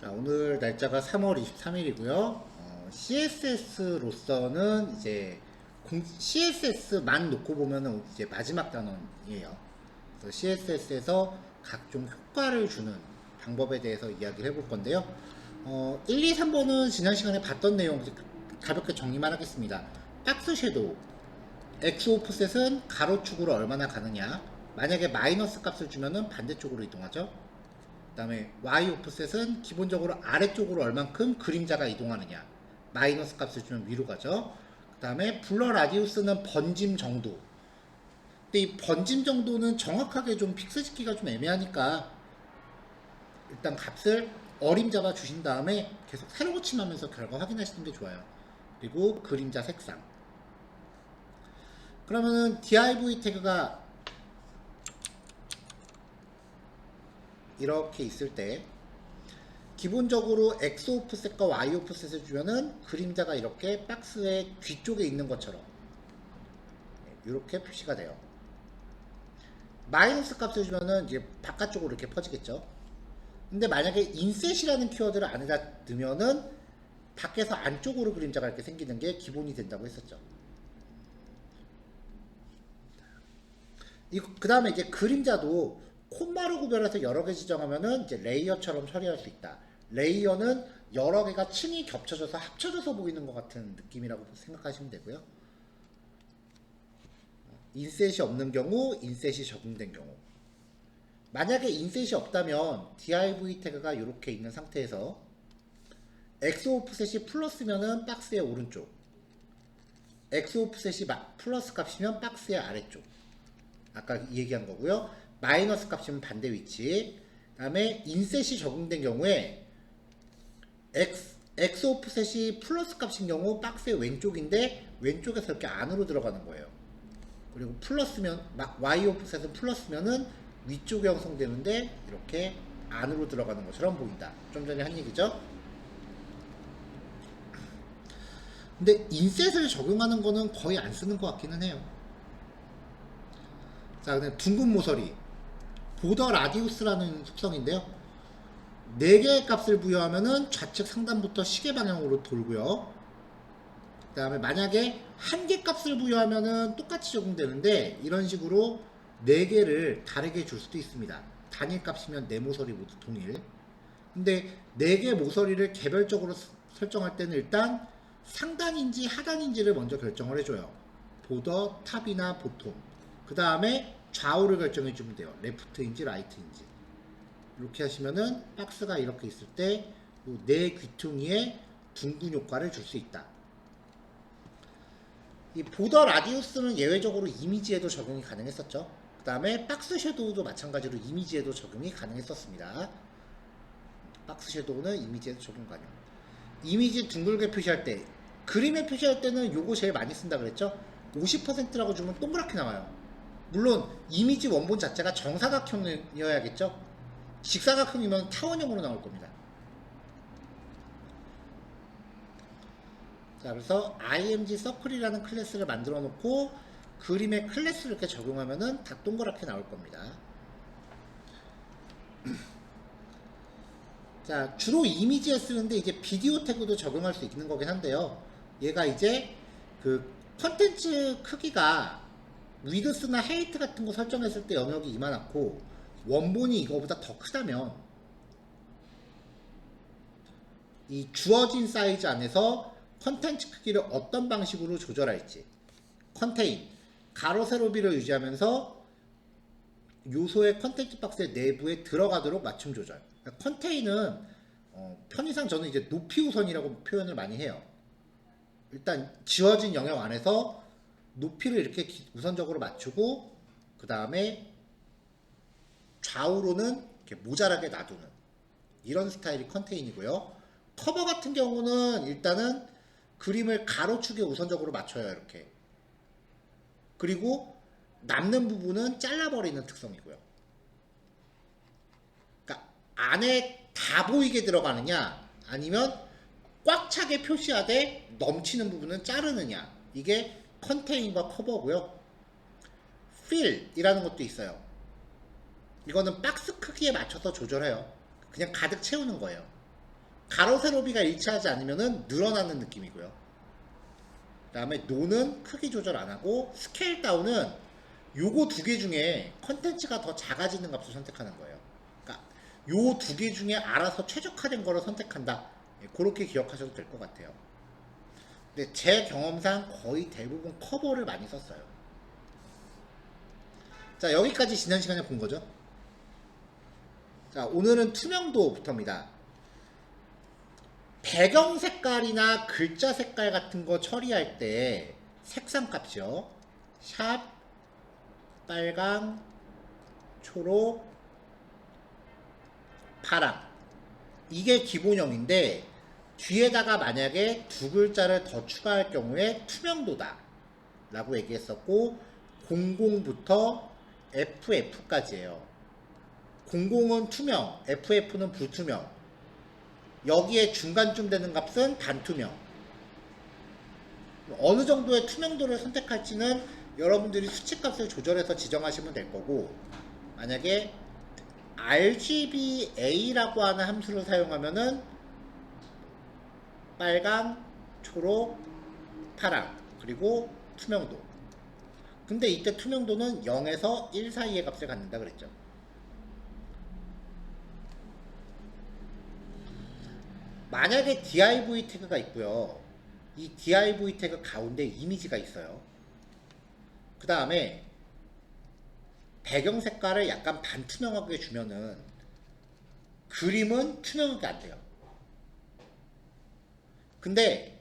자, 오늘 날짜가 3월 23일이고요. CSS로서는 이제 CSS만 놓고 보면은 이제 마지막 단원이에요. 그래서 CSS에서 각종 효과를 주는 방법에 대해서 이야기를 해볼 건데요. 1, 2, 3번은 지난 시간에 봤던 내용 가볍게 정리만 하겠습니다. 박스 섀도우, X 오프셋은 가로축으로 얼마나 가느냐. 만약에 마이너스 값을 주면은 반대쪽으로 이동하죠. 그 다음에 Y 오프셋은 기본적으로 아래쪽으로 얼만큼 그림자가 이동하느냐. 마이너스 값을 주면 위로 가죠. 그 다음에 블러 라디우스는 번짐 정도. 근데 이 번짐 정도는 정확하게 좀 픽스 짓기가 좀 애매하니까 일단 값을 어림잡아 주신 다음에 계속 세로 고침하면서 결과 확인하시는 게 좋아요. 그리고 그림자 색상. 그러면은 div 태그가 이렇게 있을 때 기본적으로 X 오프셋과 Y 오프셋을 주면은 그림자가 이렇게 박스의 뒤쪽에 있는 것처럼 이렇게 표시가 돼요. 마이너스 값을 주면은 이제 바깥쪽으로 이렇게 퍼지겠죠. 근데 만약에 인셋이라는 키워드를 안에다 넣으면은 밖에서 안쪽으로 그림자가 이렇게 생기는 게 기본이 된다고 했었죠. 그 다음에 이제 그림자도 콤마로 구별해서 여러 개 지정하면은 이제 레이어처럼 처리할 수 있다. 레이어는 여러 개가 층이 겹쳐져서 합쳐져서 보이는 것 같은 느낌이라고 생각하시면 되고요. 인셋이 없는 경우, 인셋이 적용된 경우. 만약에 인셋이 없다면 div 태그가 이렇게 있는 상태에서 X 오프셋이 플러스면은 박스의 오른쪽, X 오프셋이 플러스 값이면 박스의 아래쪽. 아까 얘기한 거고요. 마이너스 값이면 반대 위치. 그 다음에 인셋이 적용된 경우에 X 오프셋이 플러스 값인 경우 박스의 왼쪽인데 왼쪽에서 이렇게 안으로 들어가는 거예요. 그리고 플러스면 Y 오프셋은 플러스면은 위쪽에 형성되는데 이렇게 안으로 들어가는 것처럼 보인다. 좀 전에 한 얘기죠. 근데 인셋을 적용하는 거는 거의 안 쓰는 것 같기는 해요. 자, 그다음 둥근 모서리 보더 라디우스라는 속성인데요. 4개의 값을 부여하면은 좌측 상단부터 시계 방향으로 돌고요. 그 다음에 만약에 1개 값을 부여하면은 똑같이 적용되는데 이런 식으로 4개를 다르게 줄 수도 있습니다. 단일 값이면 4모서리 모두 동일. 근데 4개 모서리를 개별적으로 설정할 때는 일단 상단인지 하단인지를 먼저 결정을 해줘요. 보더, 탑이나 보통. 그 다음에 좌우를 결정해 주면 돼요. 레프트인지 라이트인지. 이렇게 하시면은 박스가 이렇게 있을 때 네 귀퉁이에 둥근 효과를 줄 수 있다. 이 보더 라디우스는 예외적으로 이미지에도 적용이 가능했었죠. 그 다음에 박스 섀도우도 마찬가지로 이미지에도 적용이 가능했었습니다. 박스 섀도우는 이미지에도 적용 가능. 이미지 둥글게 표시할 때, 그림에 표시할 때는 요거 제일 많이 쓴다 그랬죠. 50%라고 주면 동그랗게 나와요. 물론 이미지 원본 자체가 정사각형이어야겠죠. 직사각형이면 타원형으로 나올 겁니다. 자, 그래서 img 서클이라는 클래스를 만들어 놓고 그림의 클래스를 이렇게 적용하면은 다 동그랗게 나올 겁니다. 자, 주로 이미지에 쓰는데 이제 비디오 태그도 적용할 수 있는 거긴 한데요. 얘가 이제 그 컨텐츠 크기가 위드스나 헤이트 같은 거 설정했을 때 영역이 이만하고 원본이 이거보다 더 크다면 이 주어진 사이즈 안에서 컨텐츠 크기를 어떤 방식으로 조절할지, 컨테인, 가로 세로비를 유지하면서 요소의 컨텐츠 박스의 내부에 들어가도록 맞춤 조절. 그러니까 컨테인은 편의상 저는 이제 높이 우선이라고 표현을 많이 해요. 일단 지워진 영역 안에서 높이를 이렇게 우선적으로 맞추고 그 다음에 좌우로는 이렇게 모자라게 놔두는 이런 스타일이 컨테인이고요. 커버 같은 경우는 일단은 그림을 가로축에 우선적으로 맞춰요. 이렇게. 그리고 남는 부분은 잘라버리는 특성이고요. 그러니까 안에 다 보이게 들어가느냐 아니면 꽉 차게 표시하되 넘치는 부분은 자르느냐, 이게 컨테인과 커버고요. 필이라는 것도 있어요. 이거는 박스 크기에 맞춰서 조절해요. 그냥 가득 채우는 거예요. 가로 세로비가 일치하지 않으면은 늘어나는 느낌이고요. 그 다음에 노는 크기 조절 안 하고, 스케일 다운은 요거 두 개 중에 컨텐츠가 더 작아지는 값을 선택하는 거예요. 그러니까 요 두 개 중에 알아서 최적화된 거를 선택한다. 예, 그렇게 기억하셔도 될 것 같아요. 근데 제 경험상 거의 대부분 커버를 많이 썼어요. 자, 여기까지 지난 시간에 본 거죠. 자, 오늘은 투명도부터입니다. 배경 색깔이나 글자 색깔 같은 거 처리할 때 색상 값이요. 샵, 빨강, 초록, 파랑. 이게 기본형인데 뒤에다가 만약에 두 글자를 더 추가할 경우에 투명도다 라고 얘기했었고, 00부터 FF까지예요. 00은 투명, FF는 불투명, 여기에 중간쯤 되는 값은 반투명. 어느 정도의 투명도를 선택할지는 여러분들이 수치값을 조절해서 지정하시면 될 거고, 만약에 RGBA라고 하는 함수를 사용하면은 빨강, 초록, 파랑, 그리고 투명도. 근데 이때 투명도는 0에서 1 사이의 값을 갖는다 그랬죠. 만약에 div 태그가 있고요. 이 div 태그 가운데 이미지가 있어요. 그 다음에 배경 색깔을 약간 반투명하게 주면은 그림은 투명하게 안 돼요. 근데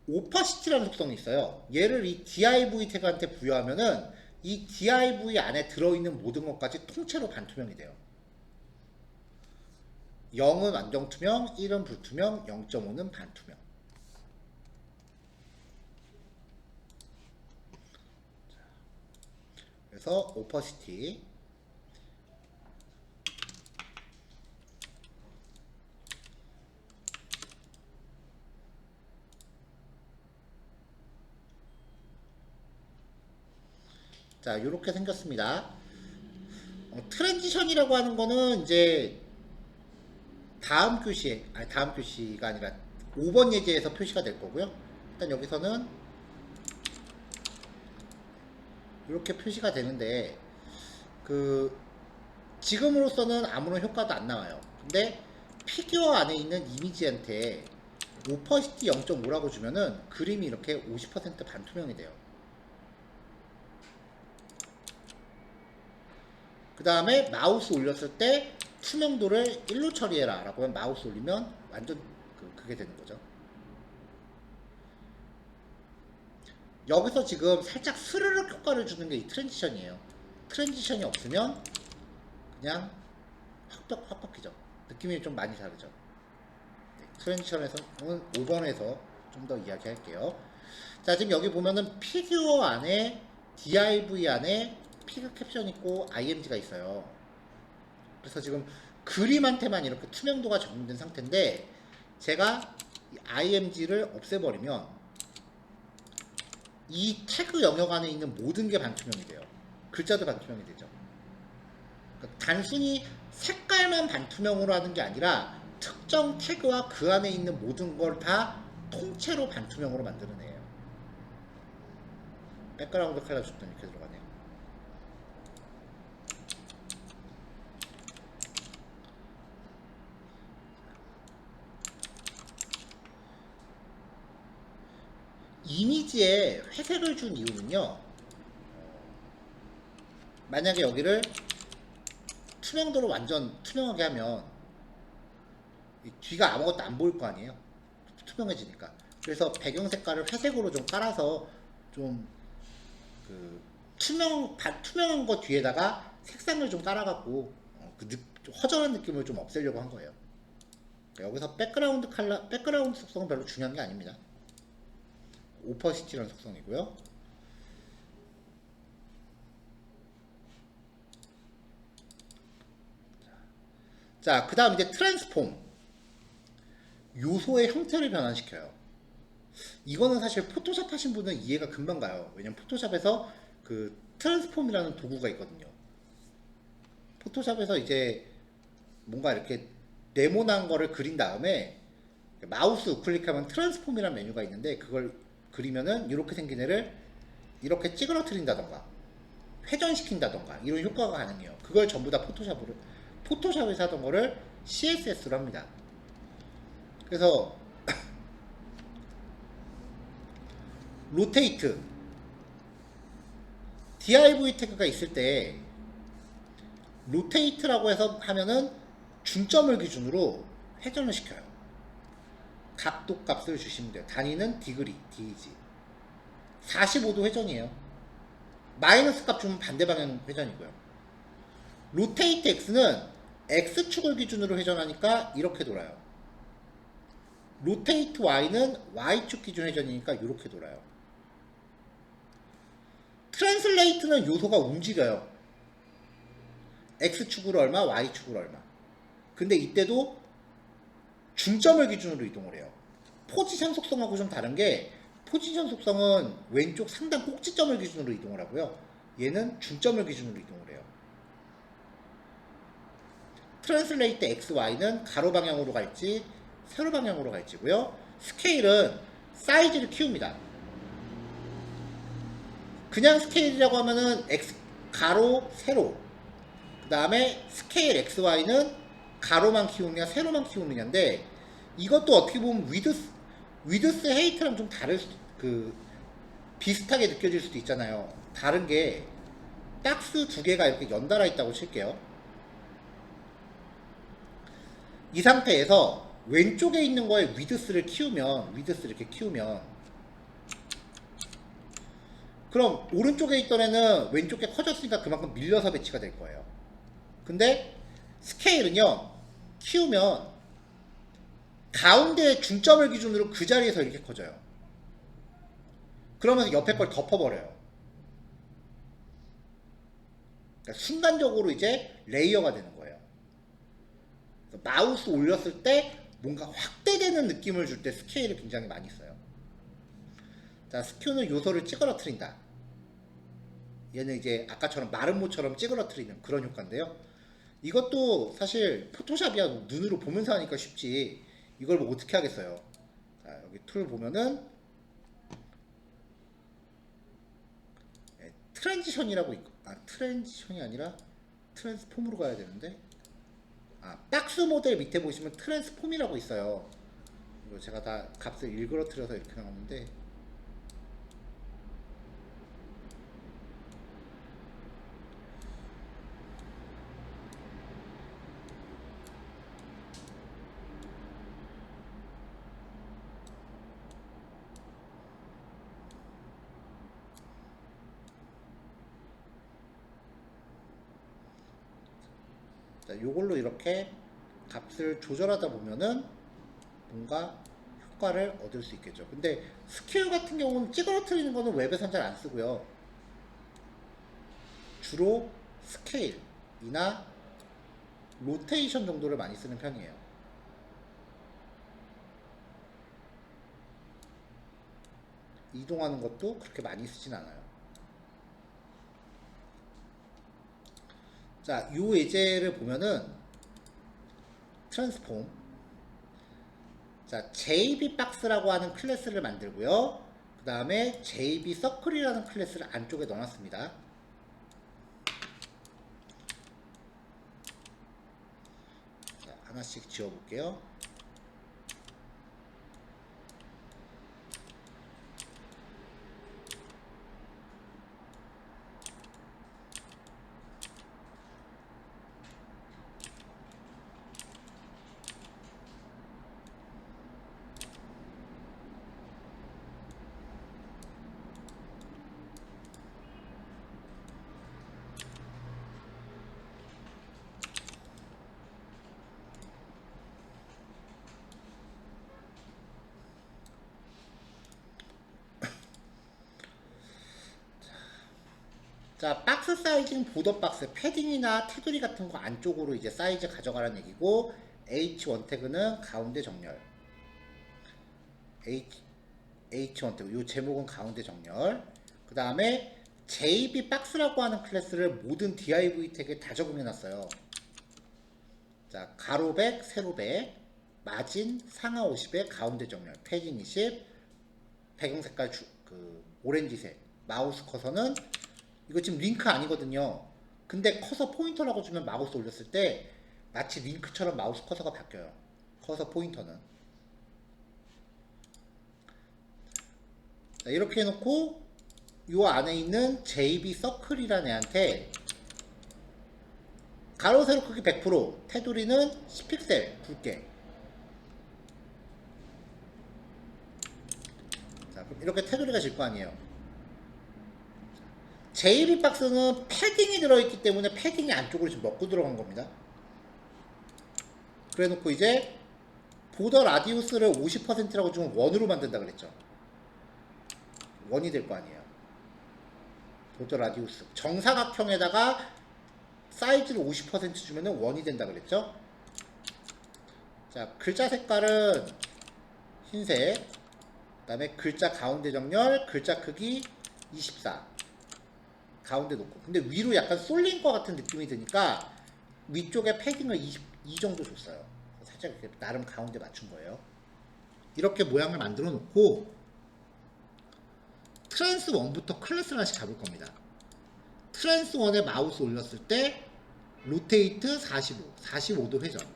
오퍼시티라는 속성이 있어요. 얘를 이 div 태그한테 부여하면은 이 div 안에 들어있는 모든 것까지 통째로 반투명이 돼요. 0은 완전 투명, 1은 불투명, 0.5는 반투명. 그래서 오퍼시티. 자, 이렇게 생겼습니다. 트랜지션이라고 하는 거는 이제 다음 교시에, 아니 다음 교시가 아니라 5번 예제에서 표시가 될 거고요. 일단 여기서는 이렇게 표시가 되는데, 지금으로서는 아무런 효과도 안 나와요. 근데 피규어 안에 있는 이미지한테 오퍼시티 0.5라고 주면은 그림이 이렇게 50% 반투명이 돼요. 그 다음에 마우스 올렸을 때 투명도를 1로 처리해라 라고 하면 마우스 올리면 완전 그게 되는 거죠. 여기서 지금 살짝 스르륵 효과를 주는 게 이 트랜지션이에요. 트랜지션이 없으면 그냥 확 바뀌죠. 느낌이 좀 많이 다르죠. 네, 트랜지션에서는 5번에서 좀 더 이야기할게요. 자, 지금 여기 보면은 피규어 안에 div 안에 피그 캡션 있고 img가 있어요. 그래서 지금 그림한테만 이렇게 투명도가 적용된 상태인데, 제가 img를 없애버리면 이 태그 영역 안에 있는 모든 게 반투명이 돼요. 글자도 반투명이 되죠. 그러니까 단순히 색깔만 반투명으로 하는 게 아니라 특정 태그와 그 안에 있는 모든 걸 다 통째로 반투명으로 만드는 애예요. 백그라운드 컬러 줬더니 이렇게 들어가네요. 이미지에 회색을 준 이유는요, 만약에 여기를 투명도로 완전 투명하게 하면 이 뒤가 아무것도 안 보일 거 아니에요. 투명해지니까. 그래서 배경 색깔을 회색으로 좀 깔아서 좀 투명한 거 뒤에다가 색상을 좀 깔아갖고 좀 허전한 느낌을 좀 없애려고 한 거예요. 여기서 백그라운드 속성은 별로 중요한 게 아닙니다. 오퍼시티라는 속성이고요. 자, 그 다음 이제 트랜스폼. 요소의 형태를 변환시켜요. 이거는 사실 포토샵 하신 분은 이해가 금방 가요. 왜냐면 포토샵에서 트랜스폼이라는 도구가 있거든요. 포토샵에서 이제 뭔가 이렇게 네모난 거를 그린 다음에 마우스 우클릭하면 트랜스폼이라는 메뉴가 있는데 그걸 그리면은 이렇게 생긴 애를 이렇게 찌그러뜨린다던가 회전시킨다던가 이런 효과가 가능해요. 그걸 전부 다 포토샵에서 하던 거를 CSS로 합니다. 그래서 로테이트 div 태그가 있을 때 로테이트라고 해서 하면은 중점을 기준으로 회전을 시켜요. 각도 값을 주시면 돼요. 단위는 디그리, DG. 45도 회전이에요. 마이너스 값 주면 반대 방향 회전이고요. 로테이트 X는 X축을 기준으로 회전하니까 이렇게 돌아요. 로테이트 Y는 Y축 기준 회전이니까 이렇게 돌아요. 트랜슬레이트는 요소가 움직여요. X축으로 얼마, Y축으로 얼마. 근데 이때도 중점을 기준으로 이동을 해요. 포지션 속성하고 좀 다른 게 포지션 속성은 왼쪽 상단 꼭지점을 기준으로 이동을 하고요. 얘는 중점을 기준으로 이동을 해요. 트랜슬레이트 XY는 가로 방향으로 갈지 세로 방향으로 갈지고요. 스케일은 사이즈를 키웁니다. 그냥 스케일이라고 하면은 X 가로 세로 그 다음에 스케일 XY는 가로만 키우느냐 세로만 키우느냐인데 이것도 어떻게 보면 위드스 헤이트랑 좀 비슷하게 느껴질 수도 있잖아요. 다른 게 박스 두 개가 이렇게 연달아 있다고 칠게요. 이 상태에서 왼쪽에 있는 거에 위드스를 이렇게 키우면 그럼 오른쪽에 있던 애는 왼쪽에 커졌으니까 그만큼 밀려서 배치가 될 거예요. 근데 스케일은요, 키우면 가운데 중점을 기준으로 그 자리에서 이렇게 커져요. 그러면서 옆에 걸 덮어버려요. 그러니까 순간적으로 이제 레이어가 되는 거예요. 마우스 올렸을 때 뭔가 확대되는 느낌을 줄 때 스케일을 굉장히 많이 써요. 자, 스큐는 요소를 찌그러뜨린다. 얘는 이제 아까처럼 마름모처럼 찌그러뜨리는 그런 효과인데요. 이것도 사실 포토샵이야 눈으로 보면서 하니까 쉽지 이걸 뭐 어떻게 하겠어요. 자, 여기 툴 보면은 트랜지션이라고 있고, 트랜지션이 아니라 트랜스폼으로 가야 되는데, 박스 모델 밑에 보시면 트랜스폼이라고 있어요. 이거 제가 다 값을 일그러뜨려서 이렇게 나오는데, 자, 요걸로 이렇게 값을 조절하다 보면은 뭔가 효과를 얻을 수 있겠죠. 근데 스케일 같은 경우는 찌그러뜨리는 거는 웹에선 잘 안 쓰고요. 주로 스케일이나 로테이션 정도를 많이 쓰는 편이에요. 이동하는 것도 그렇게 많이 쓰진 않아요. 자, 요 예제를 보면은 트랜스폼, 자, JB박스라고 하는 클래스를 만들고요. 그 다음에 JB서클이라는 클래스를 안쪽에 넣어놨습니다. 자, 하나씩 지워볼게요. 자, 박스 사이즈는 보더 박스, 패딩이나 테두리 같은 거 안쪽으로 이제 사이즈 가져가라는 얘기고, H1 태그는 가운데 정렬. H1 태그, 요 제목은 가운데 정렬. 그 다음에 JB 박스라고 하는 클래스를 모든 div 태그에 다 적용해놨어요. 자, 가로 100, 세로 100, 마진 상하 50에 가운데 정렬, 패딩 20, 배경 색깔 그 오렌지색, 마우스 커서는 이거 지금 링크 아니거든요. 근데 커서 포인터라고 주면 마우스 올렸을 때 마치 링크처럼 마우스 커서가 바뀌어요. 커서 포인터는. 자, 이렇게 해놓고 이 안에 있는 JB 서클이라는 애한테 가로 세로 크기 100%, 테두리는 10픽셀 굵게. 자, 그럼 이렇게 테두리가 질 거 아니에요. JB 박스는 패딩이 들어있기 때문에 패딩이 안쪽으로 지금 넣고 들어간 겁니다. 그래 놓고 이제 보더 라디우스를 50%라고 주면 원으로 만든다 그랬죠. 원이 될 거 아니에요. 보더 라디우스. 정사각형에다가 사이즈를 50% 주면 원이 된다 그랬죠. 자, 글자 색깔은 흰색, 그 다음에 글자 가운데 정렬, 글자 크기 24 가운데 놓고. 근데 위로 약간 쏠린 것 같은 느낌이 드니까 위쪽에 패딩을 22 정도 줬어요. 살짝 이렇게 나름 가운데 맞춘 거예요. 이렇게 모양을 만들어 놓고 트랜스 1부터 클래스를 하나씩 잡을 겁니다. 트랜스 1에 마우스 올렸을 때 로테이트 45, 45도 회전.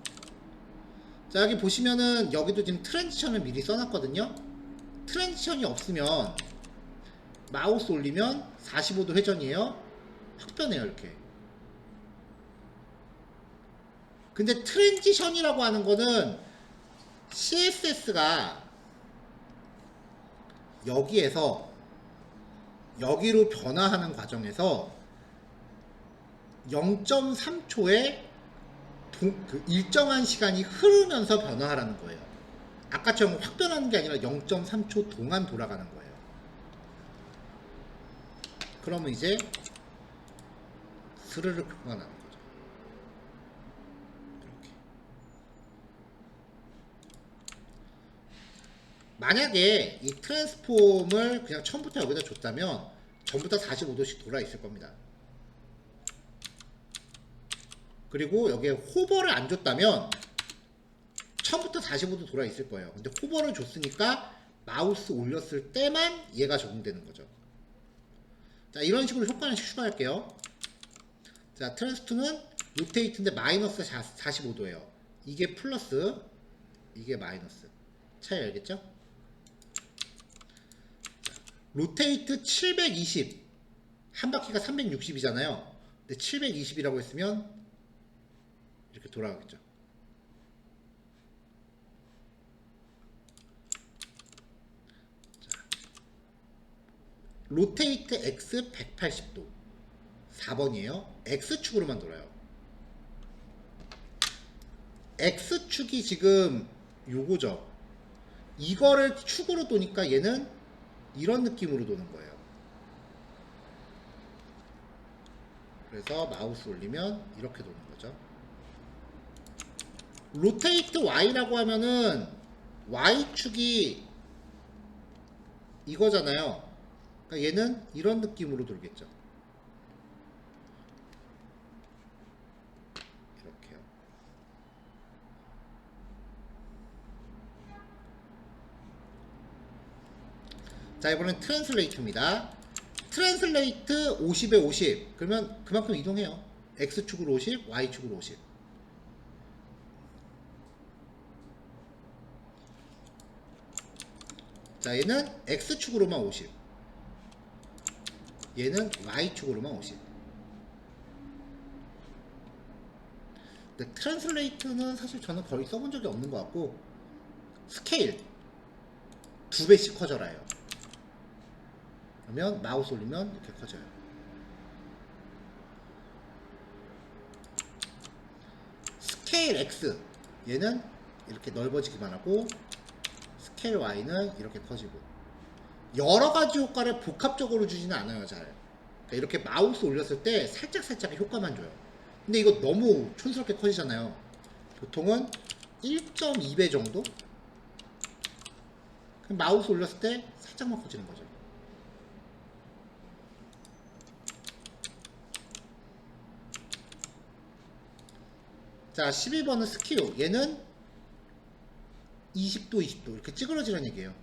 자, 여기 보시면은 여기도 지금 트랜지션을 미리 써놨거든요. 트랜지션이 없으면 마우스 올리면 45도 회전이에요. 확 변해요, 이렇게. 근데 트랜지션이라고 하는 거는 CSS가 여기에서 여기로 변화하는 과정에서 0.3초에 그 일정한 시간이 흐르면서 변화하라는 거예요. 아까처럼 확 변하는 게 아니라 0.3초 동안 돌아가는 거예요. 그러면 이제 스르륵 표가 나는 거죠. 이렇게. 만약에 이 트랜스폼을 그냥 처음부터 여기다 줬다면 전부 다 45도씩 돌아 있을 겁니다. 그리고 여기에 호버를 안 줬다면 처음부터 45도 돌아 있을 거예요. 근데 호버를 줬으니까 마우스 올렸을 때만 얘가 적용되는 거죠. 자, 이런 식으로 효과를 추가할게요. 자, 트랜스2는 로테이트인데 마이너스 45도예요. 이게 플러스, 이게 마이너스. 차이 알겠죠? 자, 로테이트 720. 한 바퀴가 360이잖아요. 근데 720이라고 했으면 이렇게 돌아가겠죠. 자, 로테이트 X 180도 4번이에요. X축으로만 돌아요. X축이 지금 요거죠. 이거를 축으로 도니까 얘는 이런 느낌으로 도는 거예요. 그래서 마우스 올리면 이렇게 도는 거죠. 로테이트 Y라고 하면은 Y축이 이거잖아요. 그러니까 얘는 이런 느낌으로 돌겠죠. 이렇게요. 자, 이번엔 트랜슬레이트입니다. 트랜슬레이트 50에 50. 그러면 그만큼 이동해요. X축으로 50, Y축으로 50. 자, 얘는 X축으로만 50. 얘는 Y축으로만 50. 근데 트랜슬레이트는 사실 저는 거의 써본 적이 없는 것 같고, 스케일 2배씩 커져라요. 그러면 마우스 올리면 이렇게 커져요. 스케일 X, 얘는 이렇게 넓어지기만 하고, 스케일 Y는 이렇게 커지고. 여러가지 효과를 복합적으로 주지는 않아요, 잘. 그러니까 이렇게 마우스 올렸을 때 살짝 효과만 줘요. 근데 이거 너무 촌스럽게 커지잖아요. 보통은 1.2배 정도? 그럼 마우스 올렸을 때 살짝만 커지는 거죠. 자, 12번은 스키오. 얘는 20도, 20도 이렇게 찌그러지는 얘기예요.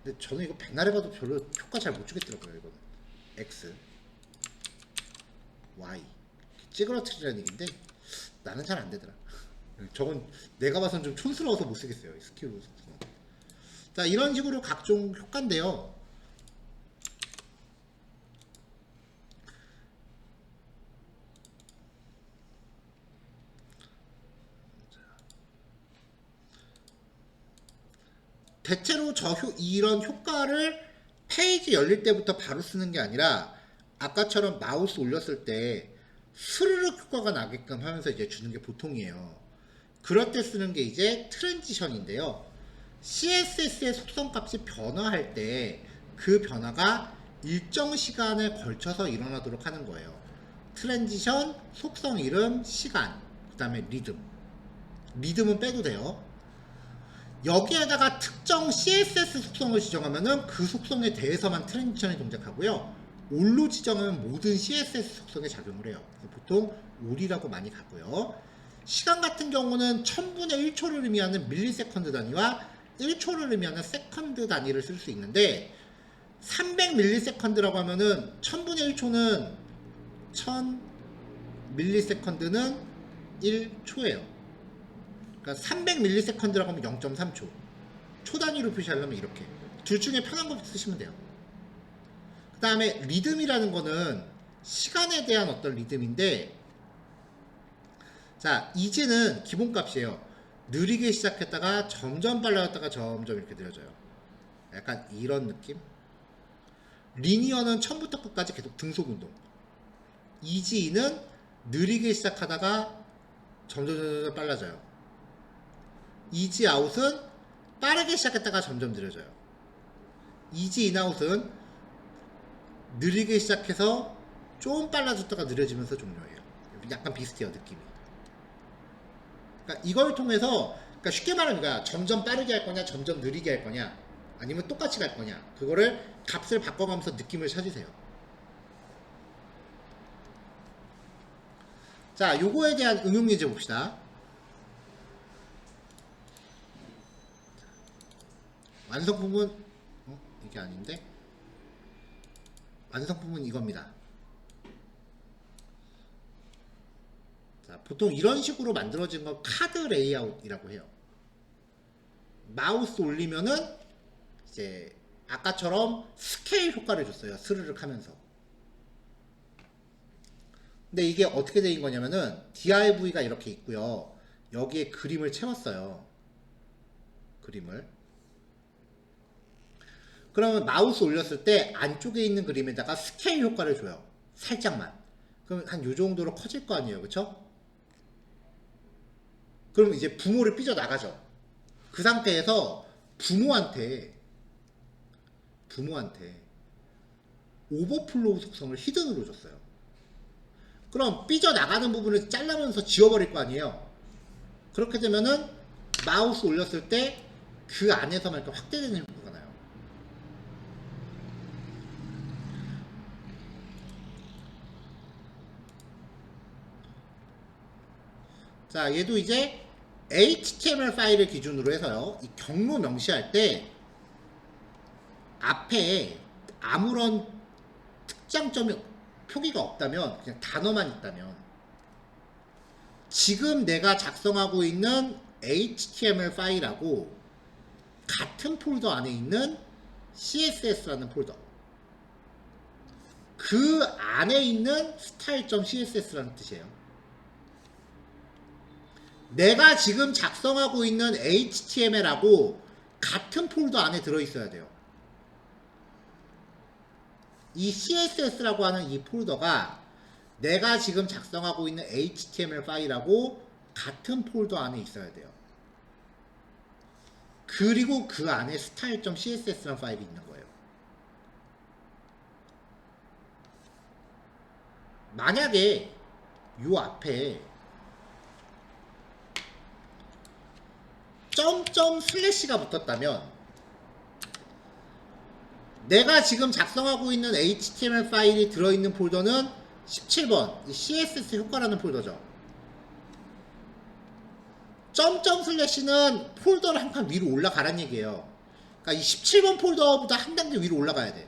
근데 저는 이거 백날 해봐도 별로 효과 잘 못 주겠더라고요. 이거는 X, Y 찌그러뜨리라는 얘기인데 나는 잘 안 되더라. 저건 내가 봐선 좀 촌스러워서 못 쓰겠어요. 스키로. 자, 이런 식으로 각종 효과인데요. 대체로 이런 효과를 페이지 열릴 때부터 바로 쓰는 게 아니라 아까처럼 마우스 올렸을 때 스르륵 효과가 나게끔 하면서 이제 주는 게 보통이에요. 그럴 때 쓰는 게 이제 트랜지션인데요. CSS의 속성 값이 변화할 때 그 변화가 일정 시간에 걸쳐서 일어나도록 하는 거예요. 트랜지션, 속성 이름, 시간, 그 다음에 리듬. 리듬은 빼도 돼요. 여기에다가 특정 CSS 속성을 지정하면은 그 속성에 대해서만 트랜지션이 동작하고요. 올로 지정하면 모든 CSS 속성에 작용을 해요. 보통 올이라고 많이 가고요. 시간 같은 경우는 1000분의 1초를 의미하는 밀리세컨드 단위와 1초를 의미하는 세컨드 단위를 쓸 수 있는데 300밀리세컨드라고 하면은 1000분의 1초는 1000밀리세컨드는 1초예요. 그러니까 300밀리세컨드라고 하면 0.3초. 초 단위로 표시하려면 이렇게. 둘 중에 편한 거 쓰시면 돼요. 그 다음에 리듬이라는 거는 시간에 대한 어떤 리듬인데, 자, 이제는 기본값이에요. 느리게 시작했다가 점점 빨라졌다가 점점 이렇게 느려져요. 약간 이런 느낌? 리니어는 처음부터 끝까지 계속 등속운동. 이지는 느리게 시작하다가 점점 빨라져요. 이지 아웃은 빠르게 시작했다가 점점 느려져요. 이지 인아웃은 느리게 시작해서 좀 빨라졌다가 느려지면서 종료해요. 약간 비슷해요, 느낌이. 그러니까 이걸 통해서, 그러니까 쉽게 말하면 점점 빠르게 할 거냐, 점점 느리게 할 거냐, 아니면 똑같이 갈 거냐, 그거를 값을 바꿔가면서 느낌을 찾으세요. 자, 요거에 대한 응용 예제 봅시다. 완성품은 이게 아닌데, 완성품은 이겁니다. 자, 보통 이런 식으로 만들어진 걸 카드 레이아웃이라고 해요. 마우스 올리면은 이제 아까처럼 스케일 효과를 줬어요. 스르륵 하면서. 근데 이게 어떻게 된 거냐면은 DIV가 이렇게 있고요. 여기에 그림을 채웠어요. 그림을. 그러면 마우스 올렸을 때 안쪽에 있는 그림에다가 스케일 효과를 줘요. 살짝만. 그럼 한 요 정도로 커질 거 아니에요. 그쵸? 그럼 이제 부모를 삐져나가죠. 그 상태에서 부모한테 오버플로우 속성을 히든으로 줬어요. 그럼 삐져나가는 부분을 잘라면서 지워버릴 거 아니에요. 그렇게 되면은 마우스 올렸을 때 그 안에서만 이렇게 확대되는 효과가 나요. 자, 얘도 이제 HTML 파일을 기준으로 해서요. 이 경로 명시할 때 앞에 아무런 특장점이 표기가 없다면, 그냥 단어만 있다면, 지금 내가 작성하고 있는 HTML 파일하고 같은 폴더 안에 있는 CSS라는 폴더, 그 안에 있는 style.css라는 뜻이에요. 내가 지금 작성하고 있는 HTML하고 같은 폴더 안에 들어있어야 돼요. 이 CSS라고 하는 이 폴더가 내가 지금 작성하고 있는 HTML 파일하고 같은 폴더 안에 있어야 돼요. 그리고 그 안에 style.css라는 파일이 있는 거예요. 만약에 요 앞에 점점 슬래시가 붙었다면 내가 지금 작성하고 있는 HTML 파일이 들어있는 폴더는 17번 CSS 효과라는 폴더죠. 점점 슬래시는 폴더를 한 칸 위로 올라가란 얘기예요. 그러니까 이 17번 폴더보다 한 단계 위로 올라가야 돼.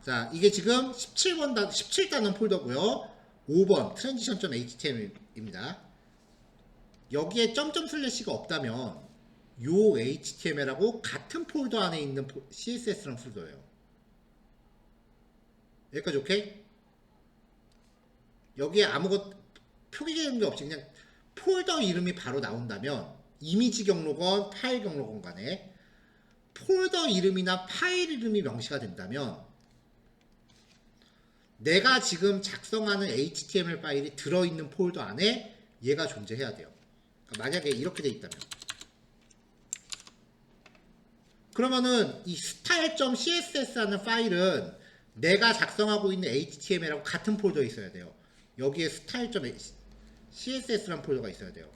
자, 이게 지금 17단원 폴더고요. 5번 transition.html입니다. 여기에 점점 슬래시가 없다면 요 HTML하고 같은 폴더 안에 있는 CSS랑 폴더예요. 여기까지 오케이? 여기에 아무것도 표기되는 게 없이 그냥 폴더 이름이 바로 나온다면 이미지 경로건 파일 경로건 간에 폴더 이름이나 파일 이름이 명시가 된다면 내가 지금 작성하는 HTML 파일이 들어있는 폴더 안에 얘가 존재해야 돼요. 그러니까 만약에 이렇게 돼 있다면 그러면은 이 style.css라는 파일은 내가 작성하고 있는 HTML하고 같은 폴더에 있어야 돼요. 여기에 style.css라는 폴더가 있어야 돼요.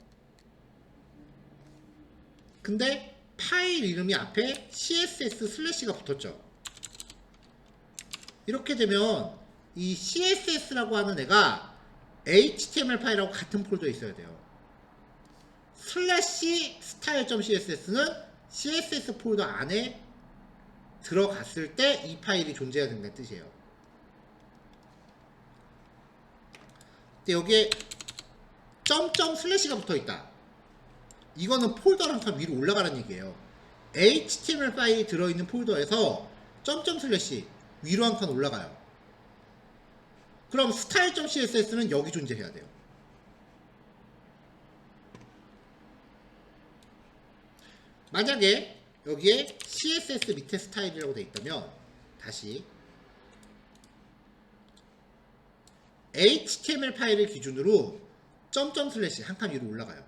근데 파일 이름이 앞에 css 슬래시가 붙었죠. 이렇게 되면 이 css라고 하는 애가 HTML 파일하고 같은 폴더에 있어야 돼요. 슬래시 style.css는 CSS 폴더 안에 들어갔을 때 이 파일이 존재해야 된다는 뜻이에요. 근데 여기에 점점 슬래시가 붙어 있다. 이거는 폴더랑 다 위로 올라가는 얘기예요. HTML 파일이 들어있는 폴더에서 점점 슬래시 위로 한 칸 올라가요. 그럼 style.css는 여기 존재해야 돼요. 만약에 여기에 CSS 밑에 스타일이라고 되어 있다면 다시 HTML 파일을 기준으로 점점 슬래시 한 칸 위로 올라가요.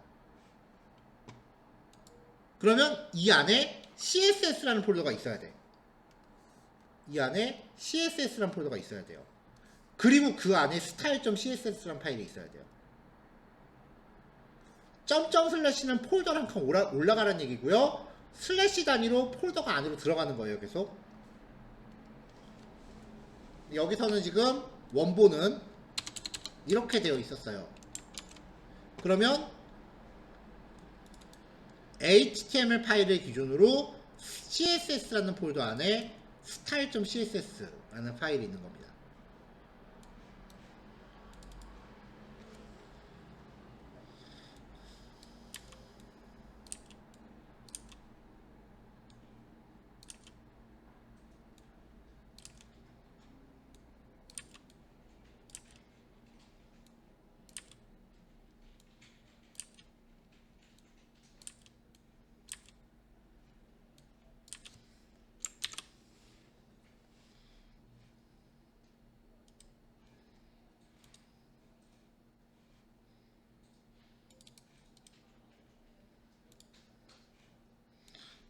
그러면 이 안에 CSS라는 폴더가 있어야 돼. 이 안에 CSS라는 폴더가 있어야 돼요. 그리고 그 안에 style.css라는 파일이 있어야 돼요. 점점 슬래시는 폴더를 한 칸 올라가라는 얘기고요. 슬래시 단위로 폴더가 안으로 들어가는 거예요. 계속. 여기서는 지금 원본은 이렇게 되어 있었어요. 그러면 HTML 파일을 기준으로 CSS라는 폴더 안에 style.css라는 파일이 있는 겁니다.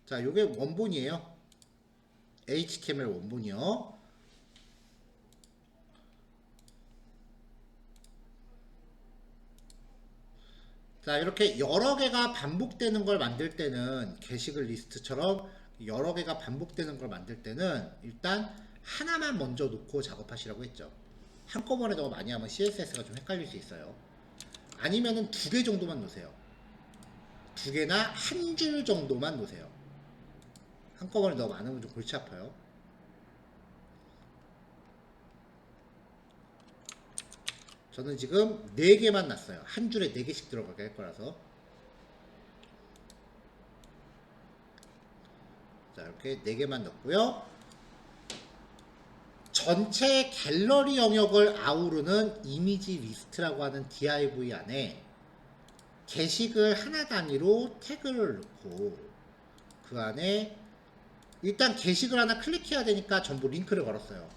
자, 요게 원본이에요. HTML 원본이요. 자, 이렇게 여러 개가 반복되는 걸 만들 때는 게시글 리스트처럼 여러 개가 반복되는 걸 만들 때는 일단 하나만 먼저 놓고 작업하시라고 했죠. 한꺼번에 너무 많이 하면 CSS가 좀 헷갈릴 수 있어요. 아니면은 2개 정도만 놓으세요. 2개나 한 줄 정도만 놓으세요. 한꺼번에 너무 많으면 좀 골치 아파요. 저는 지금 4개만 놨어요. 한 줄에 4개씩 들어가게 할 거라서. 자, 이렇게 4개만 넣고요. 전체 갤러리 영역을 아우르는 이미지 리스트라고 하는 div 안에 게시글 하나 단위로 태그를 넣고 그 안에 일단 게시글 하나 클릭해야 되니까 전부 링크를 걸었어요.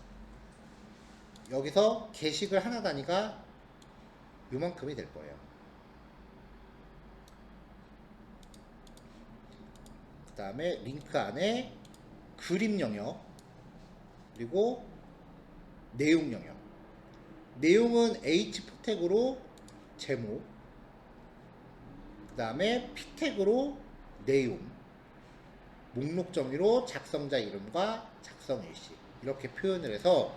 여기서 게시글 하나 단위가 요만큼이 될 거예요. 그 다음에 링크 안에 그림 영역 그리고 내용 영역. 내용은 H4 태그로 제목, 그 다음에 P 태그로 내용, 목록 정의로 작성자 이름과 작성 일시 이렇게 표현을 해서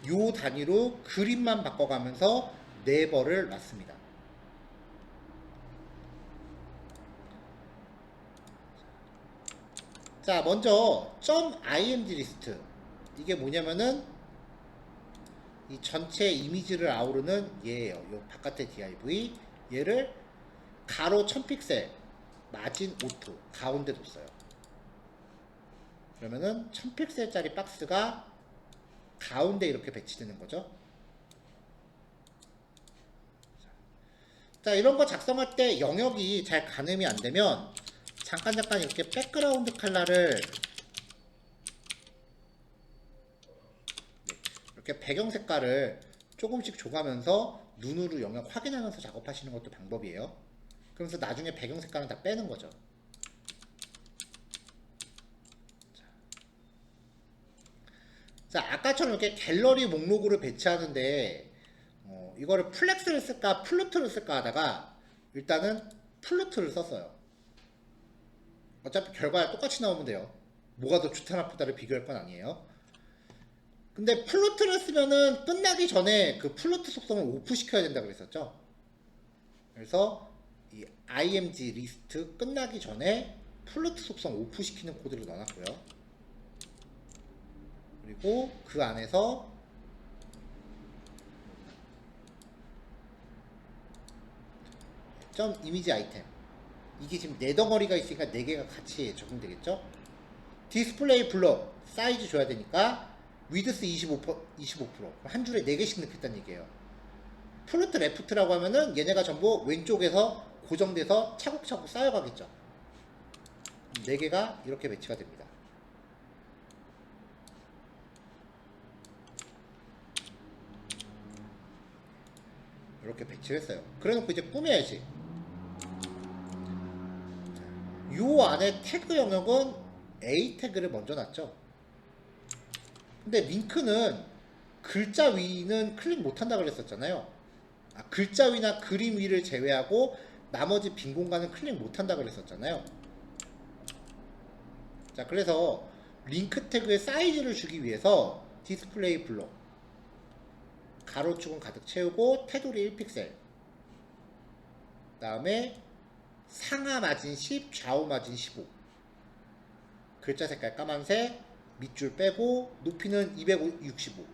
요 단위로 그림만 바꿔가면서 네버를 놨습니다. 자, 먼저 .img 리스트 이게 뭐냐면은 이 전체 이미지를 아우르는 얘예요. 요 바깥의 div 얘를 가로 1000픽셀 마진 오토 가운데 뒀어요. 그러면은 1000픽셀짜리 박스가 가운데 이렇게 배치되는 거죠. 자, 이런 거 작성할 때 영역이 잘 가늠이 안 되면 잠깐 이렇게 백그라운드 컬러를 이렇게 배경 색깔을 조금씩 줘가면서 눈으로 영역 확인하면서 작업하시는 것도 방법이에요. 그러면서 나중에 배경 색깔은 다 빼는 거죠. 자, 아까처럼 이렇게 갤러리 목록으로 배치하는데 이거를 플렉스를 쓸까 플루트를 쓸까 하다가 일단은 플루트를 썼어요. 어차피 결과가 똑같이 나오면 돼요. 뭐가 더 좋다 나쁘다를 비교할 건 아니에요. 근데 플루트를 쓰면은 끝나기 전에 그 플루트 속성을 오프 시켜야 된다 그랬었죠. 그래서 이 img 리스트 끝나기 전에 플루트 속성 오프 시키는 코드를 넣어놨고요. 그리고 그 안에서 점 이미지 아이템 이게 지금 4덩어리가 있으니까 4개가 같이 적용되겠죠. 디스플레이 블럭 사이즈 줘야 되니까 위드스 25%, 한 줄에 4개씩 넣겠다는 얘기예요. 플루트 레프트라고 하면은 얘네가 전부 왼쪽에서 고정돼서 차곡차곡 쌓여가겠죠. 4개가 이렇게 배치가 됩니다. 이렇게 배치를 했어요. 그래놓고 이제 꾸며야지. 요 안에 태그 영역은 A 태그를 먼저 놨죠. 근데 링크는 글자 위는 클릭 못한다 그랬었잖아요. 글자 위나 그림 위를 제외하고 나머지 빈 공간은 클릭 못한다 그랬었잖아요. 자, 그래서 링크 태그의 사이즈를 주기 위해서 디스플레이 블록 가로축은 가득 채우고 테두리 1픽셀 다음에 상하 마진 10 좌우 마진 15 글자 색깔 까만색 밑줄 빼고 높이는 265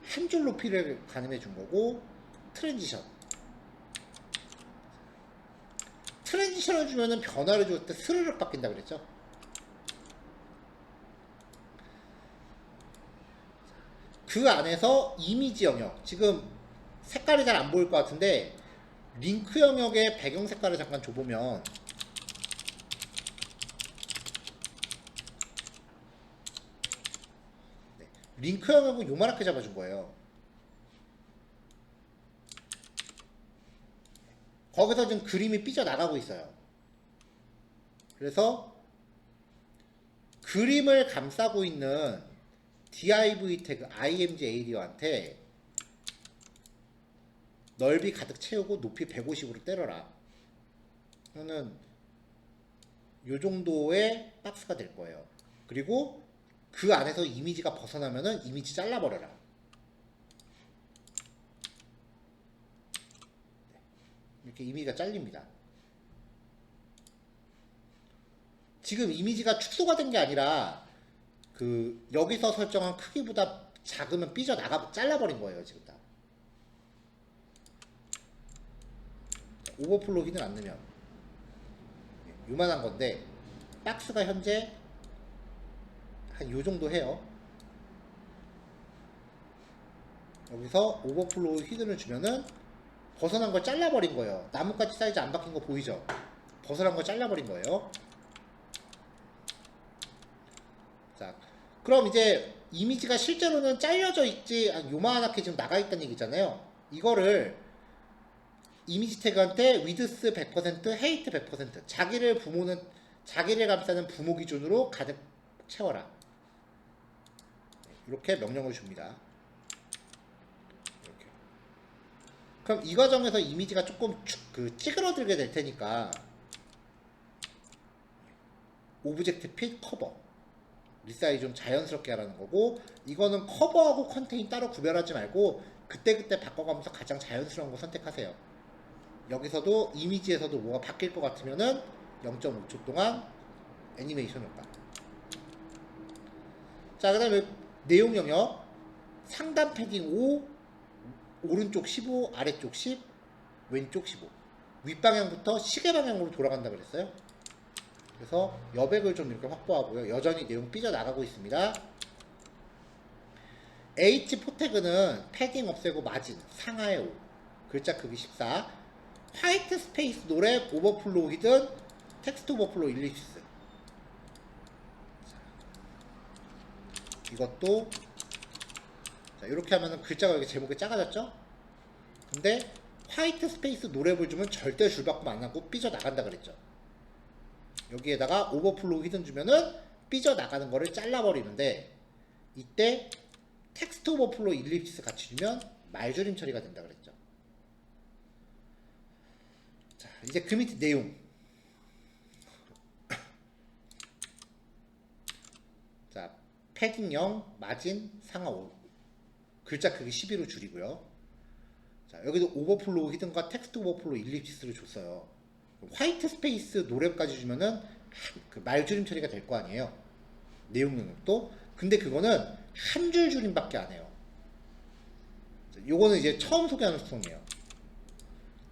한 줄 높이를 가늠해 준 거고 트랜지션을 주면은 변화를 줄 때 스르륵 바뀐다 그랬죠. 그 안에서 이미지 영역 지금 색깔이 잘 안 보일 것 같은데 링크 영역의 배경 색깔을 잠깐 줘보면 링크 영역은 요만하게 잡아준 거예요. 거기서 지금 그림이 삐져나가고 있어요. 그래서 그림을 감싸고 있는 div 태그 img area한테 넓이 가득 채우고 높이 150으로 때려라. 그러면 요 정도의 박스가 될 거예요. 그리고 그 안에서 이미지가 벗어나면은 이미지 잘라버려라. 이렇게 이미지가 잘립니다. 지금 이미지가 축소가 된 게 아니라 그 여기서 설정한 크기보다 작으면 삐져나가 잘라버린 거예요. 지금 다 오버플로 휘는 안 넣으면 요만한 건데 박스가 현재 한 요정도 해요. 여기서 오버플로우 히든을 주면은 벗어난 걸 잘라버린 거예요. 나뭇가지 사이즈 안 바뀐 거 보이죠? 벗어난 걸 잘라버린 거예요. 자, 그럼 이제 이미지가 실제로는 잘려져 있지 요만하게 지금 나가 있다는 얘기잖아요. 이거를 이미지 태그한테 위드스 100%, 헤이트 100% 자기를 감싸는 부모 기준으로 가득 채워라. 이렇게 명령을 줍니다. 이렇게. 그럼 이 과정에서 이미지가 조금 찌그러들게 될 테니까 오브젝트 핏 커버. 리사이즈 좀 자연스럽게 하라는 거고, 이거는 커버하고 컨테인 따로 구별하지 말고 그때그때 바꿔가면서 가장 자연스러운 거 선택하세요. 여기서도 이미지에서도 뭐가 바뀔 것 같으면은 0.5초 동안 애니메이션 효과. 자, 그 다음에 내용 영역 상단 패딩 5, 오른쪽 15, 아래쪽 10, 왼쪽 15. 윗방향부터 시계 방향으로 돌아간다 그랬어요. 그래서 여백을 좀 이렇게 확보하고요. 여전히 내용 삐져나가고 있습니다. H4 태그는 패딩 없애고 마진 상하의 5, 글자 크기 14, 화이트 스페이스 노래 오버플로우 히든 텍스트 오버플로우 일립시스. 이것도 자, 이렇게 하면은 글자가 이렇게 제목이 작아졌죠? 근데 화이트 스페이스 노랩을 주면 절대 줄바꿈 안 하고 삐져나간다 그랬죠. 여기에다가 오버플로우 히든 주면은 삐져나가는 거를 잘라버리는데, 이때 텍스트 오버플로우 일립시스 같이 주면 말줄임 처리가 된다 그랬죠. 자, 이제 그 밑에 내용. 자, 패딩 0, 마진 상하 5, 글자 크기 12로 줄이고요. 자, 여기도 오버플로우 히든과 텍스트 오버플로우 일립시스를 줬어요. 화이트 스페이스 노랩까지 주면은 그 말줄임 처리가 될 거 아니에요. 내용 능력도. 근데 그거는 한 줄 줄임밖에 안 해요. 요거는 이제 처음 소개하는 수성이에요.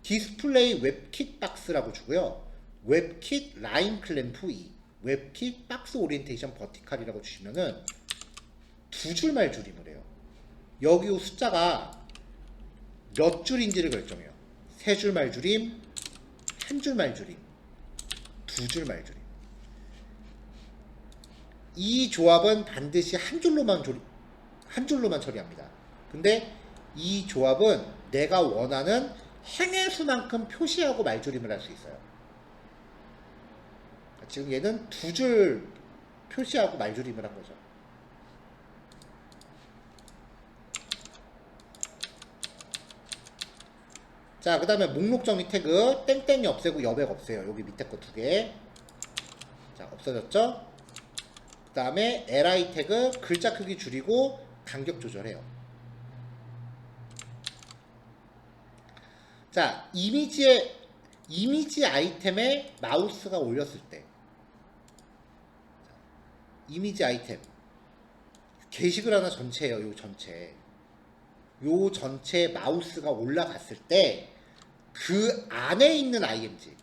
디스플레이 웹킷 박스라고 주고요. 웹킷 라인 클램프 2, 웹킷 박스 오리엔테이션 버티칼이라고 주시면은 두 줄 말줄임을 해요. 여기 숫자가 몇 줄인지를 결정해요. 세 줄 말줄임, 한 줄 말줄임, 두 줄 말줄임. 이 조합은 반드시 한 줄로만 처리합니다. 근데 이 조합은 내가 원하는 행의 수만큼 표시하고 말줄임을 할 수 있어요. 지금 얘는 두 줄 표시하고 말줄임을 한 거죠. 자, 그 다음에 목록 정의 태그 땡땡이 없애고 여백 없애요. 여기 밑에 거 두 개. 자, 없어졌죠? 그 다음에 li 태그 글자 크기 줄이고 간격 조절해요. 자, 이미지 아이템에 마우스가 올렸을 때, 이미지 아이템 게시글 하나 전체예요. 요 전체에 마우스가 올라갔을 때 그 안에 있는 IMG,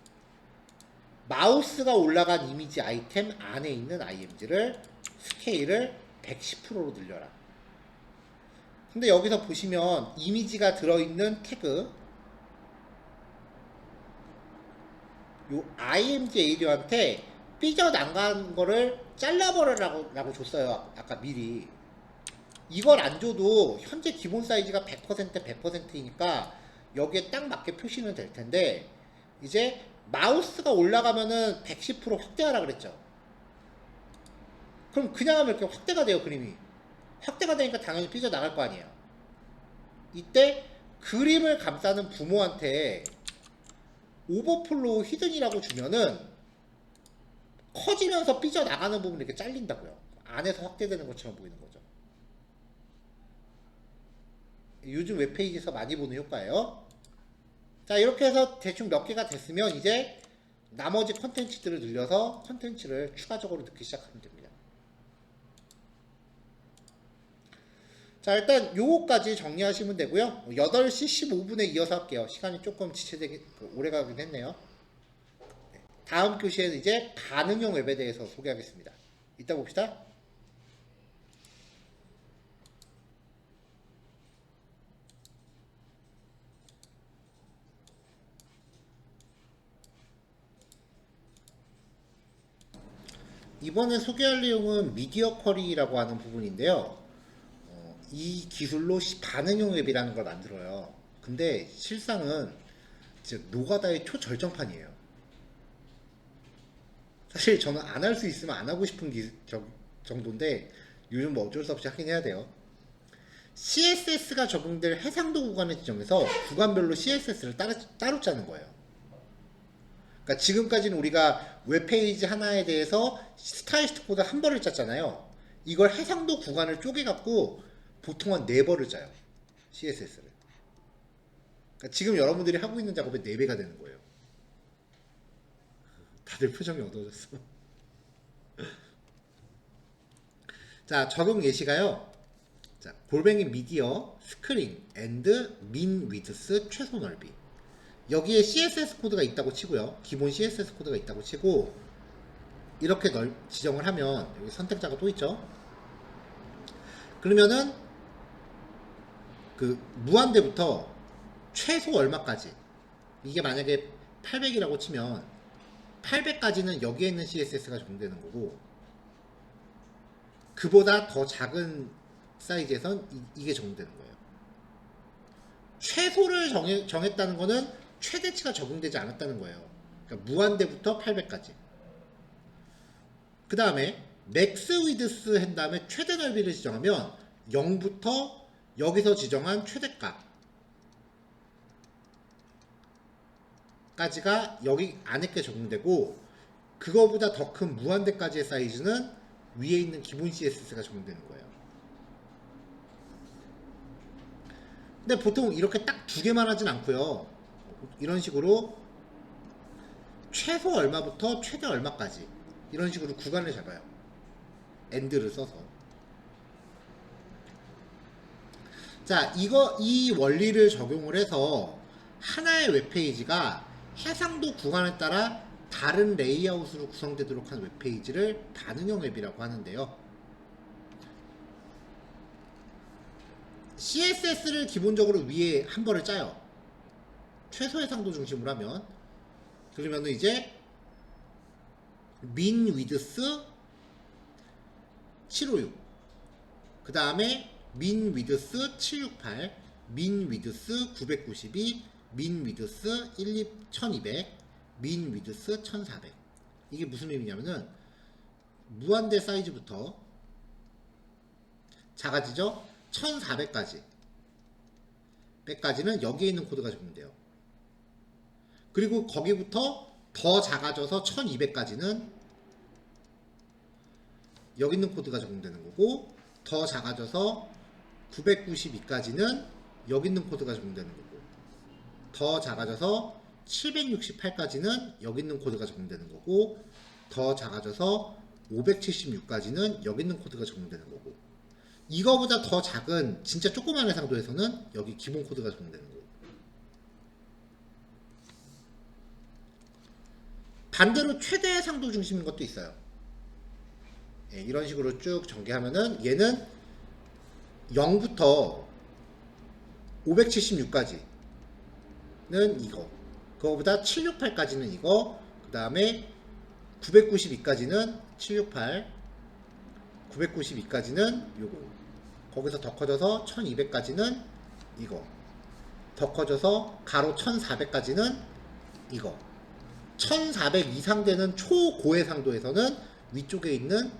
마우스가 올라간 이미지 아이템 안에 있는 IMG를 스케일을 110%로 늘려라. 근데 여기서 보시면 이미지가 들어있는 태그, 요 IMG 에이리어한테 삐져나간 거를 잘라버려라고 줬어요. 아까 미리. 이걸 안 줘도 현재 기본 사이즈가 100%이니까 여기에 딱 맞게 표시는 될 텐데, 이제 마우스가 올라가면은 110% 확대하라 그랬죠. 그럼 그냥 하면 이렇게 확대가 돼요. 그림이 확대가 되니까 당연히 삐져나갈 거 아니에요. 이때 그림을 감싸는 부모한테 오버플로우 히든이라고 주면은 커지면서 삐져나가는 부분이 이렇게 잘린다고요. 안에서 확대되는 것처럼 보이는 거죠. 요즘 웹페이지에서 많이 보는 효과예요. 자, 이렇게 해서 대충 몇 개가 됐으면 이제 나머지 컨텐츠들을 늘려서 컨텐츠를 추가적으로 넣기 시작하면 됩니다. 자, 일단 요거까지 정리하시면 되고요. 8시 15분에 이어서 할게요. 시간이 조금 지체되게 오래 가긴 했네요. 다음 교시에는 이제 반응형 웹에 대해서 소개하겠습니다. 이따 봅시다. 이번에 소개할 내용은 미디어 쿼리라고 하는 부분인데요. 이 기술로 반응형 웹이라는 걸 만들어요. 근데 실상은 진짜 노가다의 초절정판이에요. 사실 저는 안 할 수 있으면 안 하고 싶은 정도인데 요즘 뭐 어쩔 수 없이 하긴 해야 돼요. CSS가 적용될 해상도 구간을 지정해서 구간별로 CSS를 따로 짜는 거예요. 그러니까 지금까지는 우리가 웹페이지 하나에 대해서 스타일리스트 코드 한 번을 짰잖아요. 이걸 해상도 구간을 쪼개갖고 보통 한 4번을 짜요. CSS를. 그러니까 지금 여러분들이 하고 있는 작업의 4배가 되는 거예요. 다들 표정이 어두워졌어. 자, 적용 예시가요. 자, 골뱅이 미디어, 스크린, 앤드, 민 위드스, 최소 넓이. 여기에 CSS 코드가 있다고 치고요. 기본 CSS 코드가 있다고 치고 이렇게 지정을 하면 여기 선택자가 또 있죠. 그러면은 그 무한대부터 최소 얼마까지, 이게 만약에 800이라고 치면 800까지는 여기에 있는 CSS가 적용되는 거고, 그보다 더 작은 사이즈에선 이게 적용되는 거예요. 최소를 정했다는 거는 최대치가 적용되지 않았다는 거예요. 그러니까 무한대부터 800까지. 그 다음에 맥스 위드스 한 다음에 최대 넓이를 지정하면 0부터 여기서 지정한 최대값 까지가 여기 안에 게 적용되고, 그거보다 더 큰 무한대까지의 사이즈는 위에 있는 기본 CSS가 적용되는 거예요. 근데 보통 이렇게 딱 2개만 하진 않고요. 이런 식으로 최소 얼마부터 최대 얼마까지 이런 식으로 구간을 잡아요. 엔드를 써서. 자, 이 원리를 적용을 해서 하나의 웹페이지가 해상도 구간에 따라 다른 레이아웃으로 구성되도록 한 웹페이지를 반응형 앱이라고 하는데요. CSS를 기본적으로 위에 한 번을 짜요. 최소 해상도 중심으로 하면. 그러면 이제 민 위드스 756, 그 다음에 민 위드스 768, 민 위드스 992, 민 위드스 1200, 민 위드스 1400. 이게 무슨 의미냐면은 무한대 사이즈부터 작아지죠? 1400까지 까지는 여기에 있는 코드가 적용돼요. 그리고 거기부터 더 작아져서 1200까지는 여기 있는 코드가 적용되는 거고, 더 작아져서 992까지는 여기 있는 코드가 적용되는 거고, 더 작아져서 768까지는 여기 있는 코드가 적용되는 거고, 더 작아져서 576까지는 여기 있는 코드가 적용되는 거고, 이거보다 더 작은 진짜 조그만 해상도에서는 여기 기본 코드가 적용되는 거고. 반대로 최대 해상도 중심인 것도 있어요. 예, 이런 식으로 쭉 전개하면은 얘는 0부터 576까지는 이거, 그거보다 768까지는 이거, 그 다음에 992까지는 768, 992까지는 요거, 거기서 더 커져서 1200까지는 이거, 더 커져서 가로 1400까지는 이거, 1400 이상 되는 초고해상도에서는 위쪽에 있는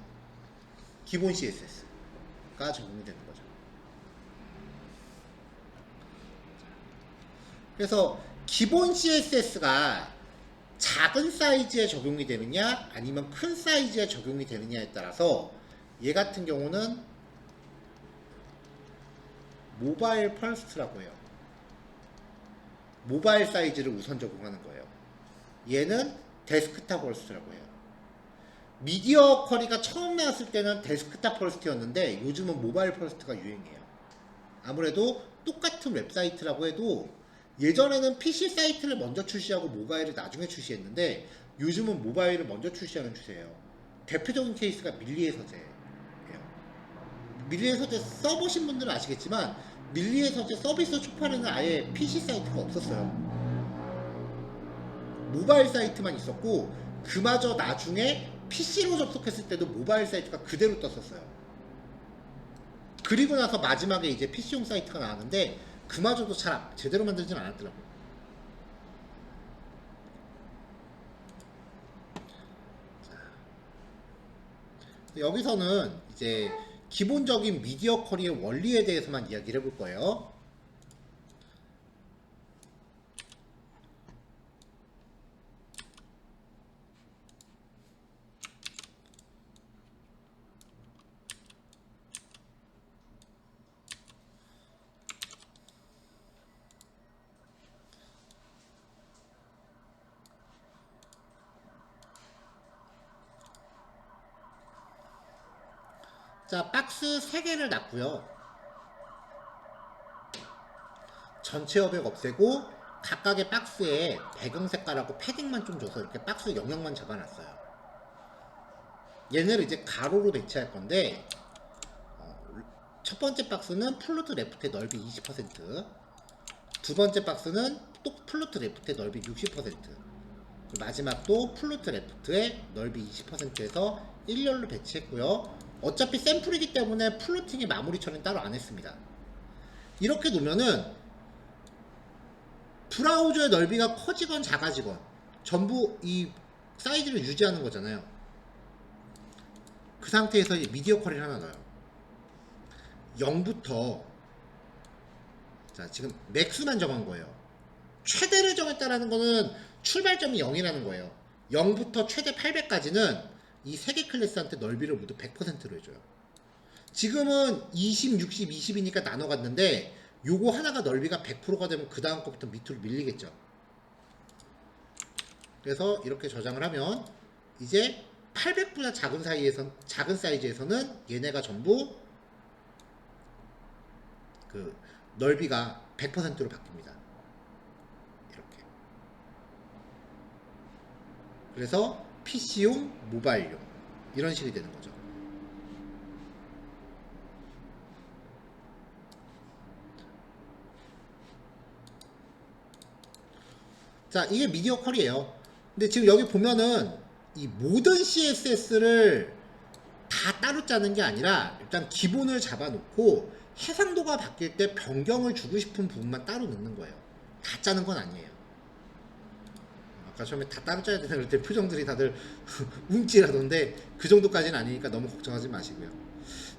기본 CSS가 적용이 되는 거죠. 그래서 기본 CSS가 작은 사이즈에 적용이 되느냐 아니면 큰 사이즈에 적용이 되느냐에 따라서 얘 같은 경우는 모바일 퍼스트라고 해요. 모바일 사이즈를 우선 적용하는 거예요. 얘는 데스크탑 퍼스트라고 해요. 미디어 쿼리가 처음 나왔을 때는 데스크탑 퍼스트였는데 요즘은 모바일 퍼스트가 유행이에요. 아무래도 똑같은 웹사이트라고 해도 예전에는 PC 사이트를 먼저 출시하고 모바일을 나중에 출시했는데 요즘은 모바일을 먼저 출시하는 추세예요. 대표적인 케이스가 밀리의 서재예요. 밀리의 서재 써보신 분들은 아시겠지만 밀리의 서재 서비스 초반에는 아예 PC 사이트가 없었어요. 모바일 사이트만 있었고, 그마저 나중에 PC로 접속했을 때도 모바일 사이트가 그대로 떴었어요. 그리고 나서 마지막에 이제 PC용 사이트가 나왔는데 그마저도 잘 제대로 만들진 않았더라고요. 여기서는 이제 기본적인 미디어 쿼리의 원리에 대해서만 이야기를 해볼 거예요. 자, 박스 3개를 놨고요. 전체 여백 없애고 각각의 박스에 배경 색깔하고 패딩만 좀 줘서 이렇게 박스 영역만 잡아놨어요. 얘네를 이제 가로로 배치할 건데 첫 번째 박스는 플루트 레프트의 넓이 20%, 두 번째 박스는 또 플루트 레프트의 넓이 60%, 마지막도 플루트 레프트의 넓이 20%에서 일렬로 배치했고요. 어차피 샘플이기 때문에 플루팅의 마무리 처리는 따로 안 했습니다. 이렇게 놓으면은 브라우저의 넓이가 커지건 작아지건 전부 이 사이즈를 유지하는 거잖아요. 그 상태에서 이제 미디어 퀄을 하나 넣어요. 0부터 자 지금 맥스만 정한 거예요. 최대를 정했다라는 거는 출발점이 0이라는 거예요. 0부터 최대 800까지는 이 3개 클래스한테 넓이를 모두 100%로 해줘요. 지금은 20, 60, 20이니까 나눠갔는데 요거 하나가 넓이가 100%가 되면 그 다음 거부터 밑으로 밀리겠죠. 그래서 이렇게 저장을 하면 이제 800보다 작은 사이즈에서는 얘네가 전부 그 넓이가 100%로 바뀝니다. 이렇게. 그래서 PC용, 모바일용 이런 식이 되는 거죠. 자, 이게 미디어 퀄이에요. 근데 지금 여기 보면은 이 모든 CSS를 다 따로 짜는 게 아니라 일단 기본을 잡아놓고 해상도가 바뀔 때 변경을 주고 싶은 부분만 따로 넣는 거예요. 다 짜는 건 아니에요. 아까 처음에 다 따로 짜야 되는 그때 표정들이 다들 움찔하던데 그 정도까지는 아니니까 너무 걱정하지 마시고요.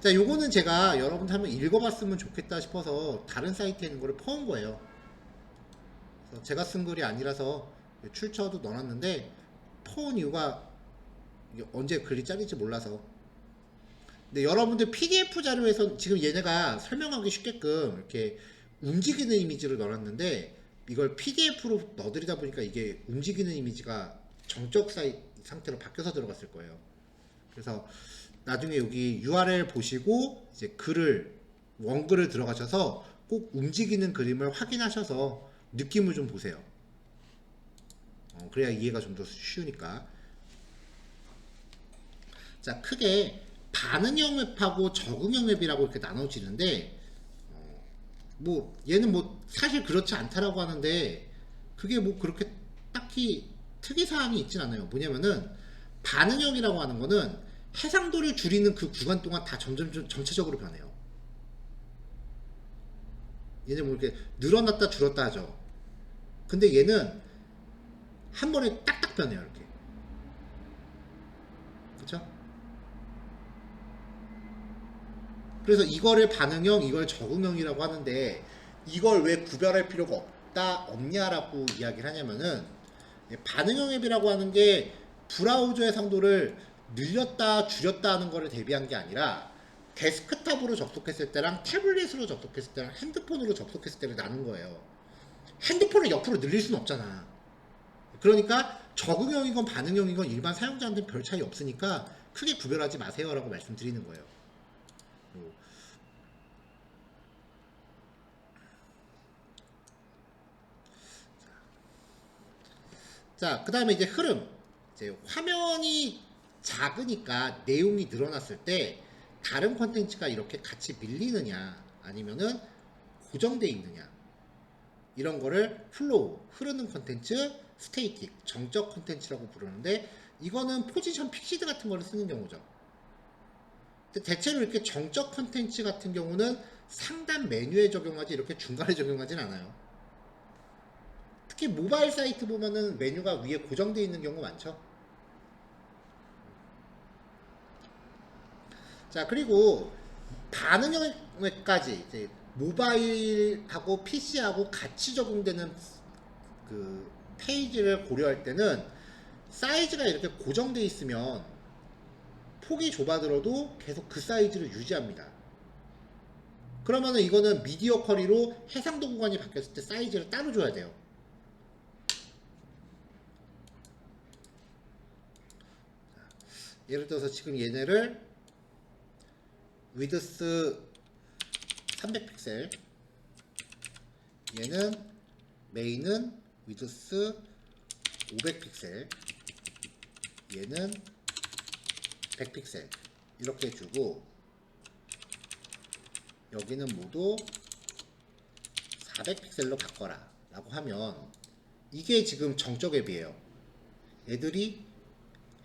자, 요거는 제가 여러분들 한번 읽어봤으면 좋겠다 싶어서 다른 사이트에 있는 거를 퍼온 거예요. 그래서 제가 쓴 글이 아니라서 출처도 넣어놨는데 퍼온 이유가 언제 글이 잘릴지 몰라서. 근데 여러분들 PDF 자료에서 지금 얘네가 설명하기 쉽게끔 이렇게 움직이는 이미지를 넣어놨는데 이걸 PDF로 넣어드리다 보니까 이게 움직이는 이미지가 정적 상태로 바뀌어서 들어갔을 거예요. 그래서 나중에 여기 URL 보시고 이제 원글을 들어가셔서 꼭 움직이는 그림을 확인하셔서 느낌을 좀 보세요. 그래야 이해가 좀 더 쉬우니까. 자, 크게 반응형 맵하고 적응형 맵이라고 이렇게 나눠지는데 뭐 얘는 뭐 사실 그렇지 않다라고 하는데 그게 뭐 그렇게 딱히 특이사항이 있진 않아요. 뭐냐면은 반응형이라고 하는 거는 해상도를 줄이는 그 구간 동안 다 점점 전체적으로 변해요. 얘는 뭐 이렇게 늘어났다 줄었다 하죠. 근데 얘는 한 번에 딱딱 변해요. 이렇게. 그쵸? 그래서 이거를 반응형, 이걸 적응형이라고 하는데 이걸 왜 구별할 필요가 없냐라고 이야기를 하냐면은 반응형 앱이라고 하는 게 브라우저의 상도를 늘렸다 줄였다 하는 거를 대비한 게 아니라 데스크탑으로 접속했을 때랑 태블릿으로 접속했을 때랑 핸드폰으로 접속했을 때를 나눈 거예요. 핸드폰을 옆으로 늘릴 수는 없잖아. 그러니까 적응형이건 반응형이건 일반 사용자한테는 별 차이 없으니까 크게 구별하지 마세요라고 말씀드리는 거예요. 자, 그 다음에 이제 흐름. 이제 화면이 작으니까 내용이 늘어났을 때 다른 컨텐츠가 이렇게 같이 밀리느냐 아니면은 고정되어 있느냐 이런 거를 플로우, 흐르는 컨텐츠, 스테이틱, 정적 컨텐츠라고 부르는데 이거는 포지션 픽시드 같은 거를 쓰는 경우죠. 근데 대체로 이렇게 정적 컨텐츠 같은 경우는 상단 메뉴에 적용하지 이렇게 중간에 적용하진 않아요. 특히 모바일 사이트 보면은 메뉴가 위에 고정되어 있는 경우 많죠. 자, 그리고 반응형까지 이제 모바일하고 PC하고 같이 적용되는 그 페이지를 고려할 때는 사이즈가 이렇게 고정되어 있으면 폭이 좁아들어도 계속 그 사이즈를 유지합니다. 그러면은 이거는 미디어 쿼리로 해상도 구간이 바뀌었을 때 사이즈를 따로 줘야 돼요. 예를 들어서 지금 얘네를 위드스 300픽셀, 얘는 메인은 위드스 500픽셀, 얘는 100픽셀 이렇게 주고, 여기는 모두 400픽셀로 바꿔라 라고 하면, 이게 지금 정적 앱이에요. 얘들이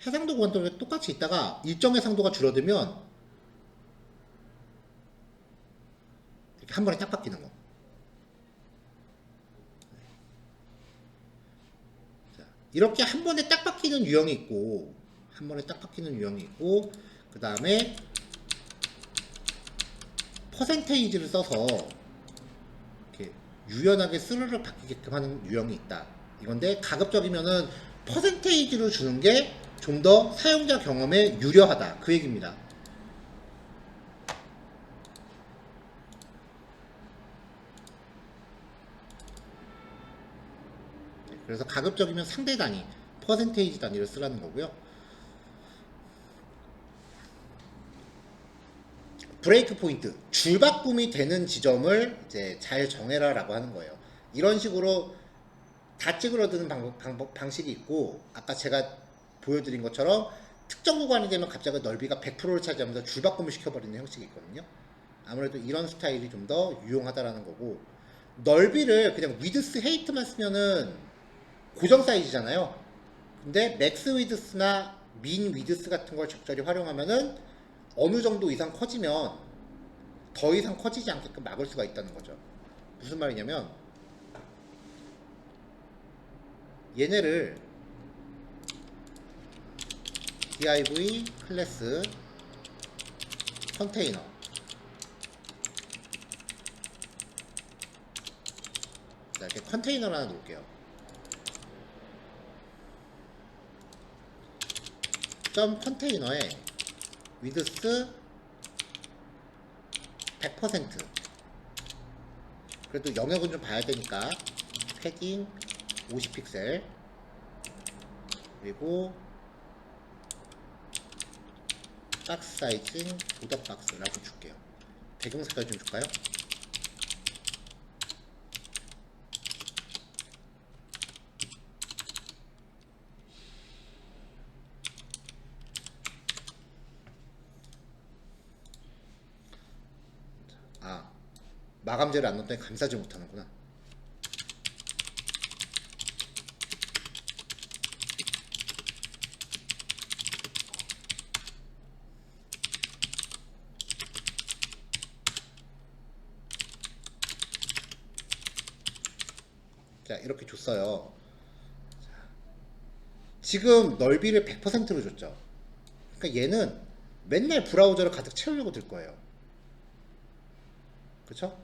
해상도 구간도에 똑같이 있다가 일정 해상도가 줄어들면 이렇게 한 번에 딱 바뀌는 거. 자, 이렇게 한 번에 딱 바뀌는 유형이 있고, 한 번에 딱 바뀌는 유형이 있고, 그 다음에 퍼센테이지를 써서 이렇게 유연하게 스르르 바뀌게끔 하는 유형이 있다. 이건데, 가급적이면은 퍼센테이지로 주는 게 좀 더 사용자 경험에 유려하다, 그 얘기입니다. 그래서 가급적이면 상대 단위, 퍼센테이지 단위를 쓰라는 거고요. 브레이크 포인트, 줄바꿈이 되는 지점을 이제 잘 정해라 라고 하는 거예요. 이런 식으로 다 찌그러드는 방식이 있고, 아까 제가 보여드린 것처럼 특정 구간이 되면 갑자기 넓이가 100%를 차지하면서 줄바꿈을 시켜버리는 형식이 있거든요. 아무래도 이런 스타일이 좀 더 유용하다라는 거고, 넓이를 그냥 위드스 헤이트만 쓰면은 고정 사이즈잖아요. 근데 맥스 위드스나 민 위드스 같은 걸 적절히 활용하면은 어느 정도 이상 커지면 더 이상 커지지 않게끔 막을 수가 있다는 거죠. 무슨 말이냐면, 얘네를 div 클래스 컨테이너, 자, 이렇게 컨테이너를 하나 놓을게요. 점 컨테이너에 위드스 100%, 그래도 영역은 좀 봐야 되니까 패딩 50픽셀, 그리고 박스 사이즈 보더 박스라고 줄게요. 배경 색깔 좀 줄까요? 아, 마감재를 안 넣었더니 감싸지 못하는구나. 자, 이렇게 줬어요. 지금 넓이를 100%로 줬죠. 그러니까 얘는 맨날 브라우저를 가득 채우려고 들 거예요. 그쵸?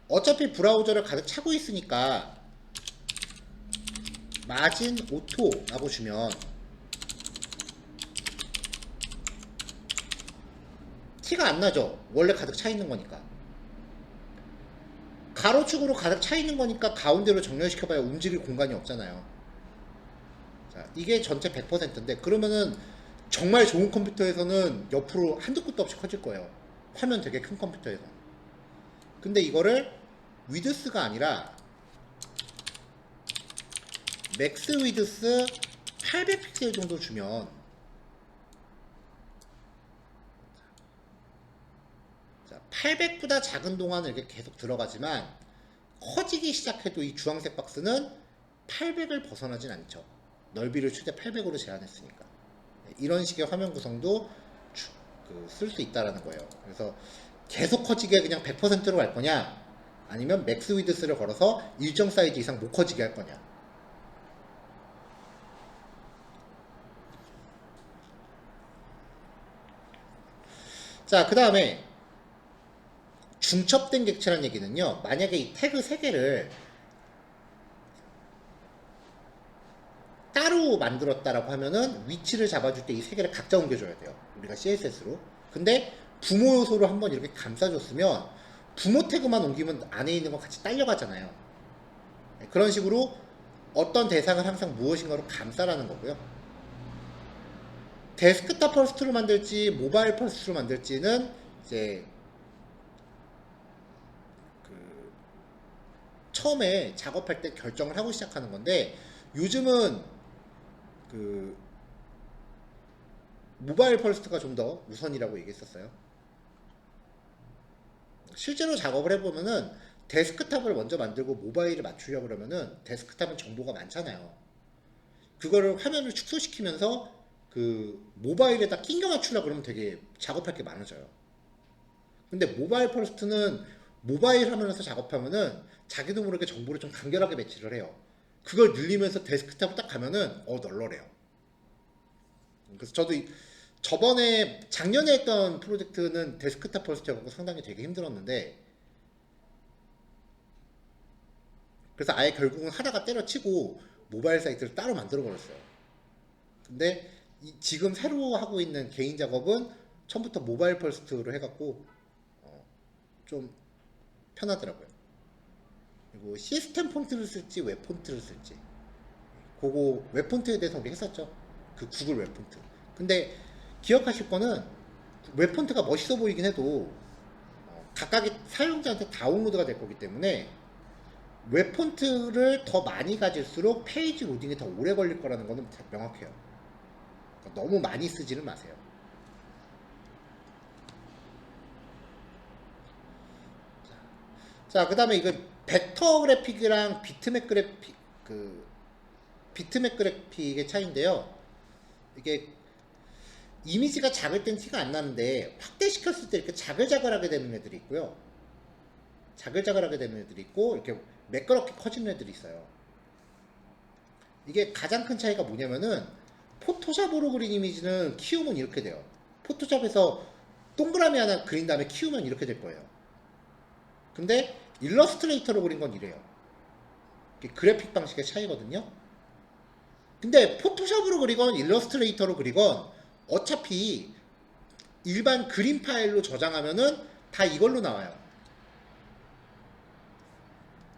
어차피 브라우저를 가득 차고 있으니까 마진 오토라고 주면 티가 안 나죠? 원래 가득 차 있는 거니까. 가로축으로 가득 차 있는 거니까 가운데로 정렬시켜봐야 움직일 공간이 없잖아요. 자, 이게 전체 100%인데, 그러면은 정말 좋은 컴퓨터에서는 옆으로 한두 끝도 없이 커질 거예요. 화면 되게 큰 컴퓨터에서. 근데 이거를 위드스가 아니라 맥스 위드스 800픽셀 정도 주면, 자, 800보다 작은 동안은 이렇게 계속 들어가지만 커지기 시작해도 이 주황색 박스는 800을 벗어나진 않죠. 넓이를 최대 800으로 제한했으니까. 이런 식의 화면 구성도 쓸 수 있다라는 거예요. 그래서 계속 커지게 그냥 100%로 갈 거냐, 아니면 맥스 위드스를 걸어서 일정 사이즈 이상 못 커지게 할 거냐. 자, 그 다음에 중첩된 객체라는 얘기는요, 만약에 이 태그 3개를 따로 만들었다라고 하면은 위치를 잡아줄 때 이 3개를 각자 옮겨줘야 돼요, 우리가 CSS로. 근데 부모 요소를 한번 이렇게 감싸줬으면 부모 태그만 옮기면 안에 있는 거 같이 딸려가잖아요. 그런 식으로 어떤 대상을 항상 무엇인가로 감싸라는 거고요. 데스크탑 퍼스트로 만들지 모바일 퍼스트로 만들지는 이제 그 처음에 작업할 때 결정을 하고 시작하는 건데, 요즘은 그 모바일 퍼스트가 좀 더 우선이라고 얘기했었어요. 실제로 작업을 해보면은 데스크탑을 먼저 만들고 모바일을 맞추려고 그러면은 데스크탑은 정보가 많잖아요. 그거를 화면을 축소시키면서 그 모바일에다 끼겨 맞추려고 그러면 되게 작업할 게 많아져요. 근데 모바일 퍼스트는 모바일 화면에서 작업하면은 자기도 모르게 정보를 좀 간결하게 배치를 해요. 그걸 늘리면서 데스크탑을 딱 가면은 널널해요. 그래서 저도 저번에 작년에 했던 프로젝트는 데스크탑 퍼스트여서 상당히 되게 힘들었는데, 그래서 아예 결국은 하다가 때려치고 모바일 사이트를 따로 만들어 버렸어요. 근데 지금 새로 하고 있는 개인 작업은 처음부터 모바일 퍼스트로 해갖고 좀 편하더라고요. 그리고 시스템 폰트를 쓸지 웹 폰트를 쓸지, 그거 웹 폰트에 대해서 우리 했었죠. 그 구글 웹 폰트. 근데 기억하실 거는 웹 폰트가 멋있어 보이긴 해도 각각의 사용자한테 다운로드가 될 거기 때문에 웹 폰트를 더 많이 가질수록 페이지 로딩이 더 오래 걸릴 거라는 거는 명확해요. 그러니까 너무 많이 쓰지는 마세요. 자, 그 다음에 이거 벡터 그래픽이랑 비트맵 그래픽, 비트맵 그래픽의 차이인데요. 이게 이미지가 작을 땐 티가 안 나는데 확대시켰을 때 이렇게 자글자글하게 되는 애들이 있고요. 자글자글하게 되는 애들이 있고, 이렇게 매끄럽게 커지는 애들이 있어요. 이게 가장 큰 차이가 뭐냐면은, 포토샵으로 그린 이미지는 키우면 이렇게 돼요. 포토샵에서 동그라미 하나 그린 다음에 키우면 이렇게 될 거예요. 근데 일러스트레이터로 그린 건 이래요. 이게 그래픽 방식의 차이거든요. 근데 포토샵으로 그리건 일러스트레이터로 그리건 어차피 일반 그림 파일로 저장하면은 다 이걸로 나와요.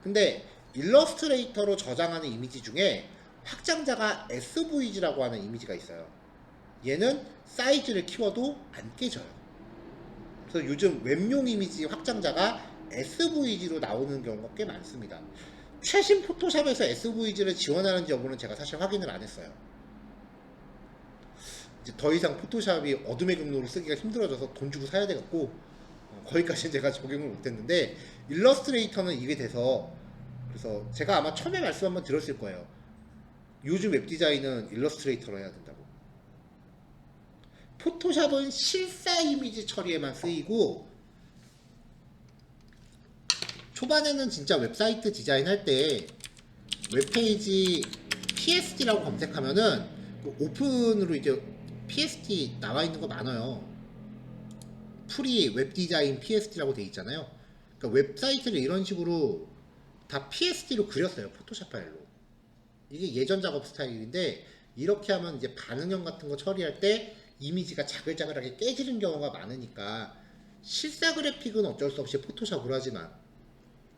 근데 일러스트레이터로 저장하는 이미지 중에 확장자가 SVG라고 하는 이미지가 있어요. 얘는 사이즈를 키워도 안 깨져요. 그래서 요즘 웹용 이미지 확장자가 SVG로 나오는 경우가 꽤 많습니다. 최신 포토샵에서 SVG를 지원하는지 여부는 제가 사실 확인을 안 했어요. 이제 더 이상 포토샵이 어둠의 경로로 쓰기가 힘들어져서 돈 주고 사야 돼갖고 거기까지는 제가 적용을 못했는데, 일러스트레이터는 이게 돼서, 그래서 제가 아마 처음에 말씀 한번 드렸을 거예요. 요즘 웹디자인은 일러스트레이터로 해야 된다고. 포토샵은 실사 이미지 처리에만 쓰이고, 초반에는 진짜 웹사이트 디자인할 때 웹페이지 PSD라고 검색하면은 그 오픈으로 이제 PSD 나와 있는 거 많아요. 프리 웹디자인 PSD라고 돼 있잖아요. 그러니까 웹사이트를 이런 식으로 다 PSD로 그렸어요. 포토샵 파일로. 이게 예전 작업 스타일인데, 이렇게 하면 이제 반응형 같은 거 처리할 때 이미지가 자글자글하게 깨지는 경우가 많으니까, 실사 그래픽은 어쩔 수 없이 포토샵으로 하지만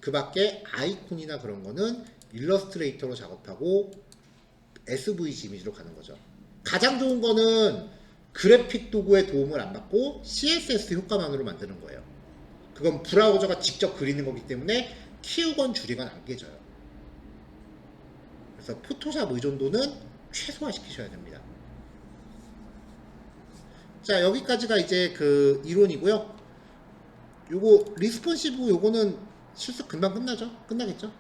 그 밖에 아이콘이나 그런 거는 일러스트레이터로 작업하고 SVG 이미지로 가는 거죠. 가장 좋은 거는 그래픽 도구의 도움을 안 받고 CSS 효과만으로 만드는 거예요. 그건 브라우저가 직접 그리는 거기 때문에 키우건 줄이건 안 깨져요. 그래서 포토샵 의존도는 최소화시키셔야 됩니다. 자, 여기까지가 이제 그 이론이고요. 요거 리스폰시브 요거는 실습 금방 끝나겠죠?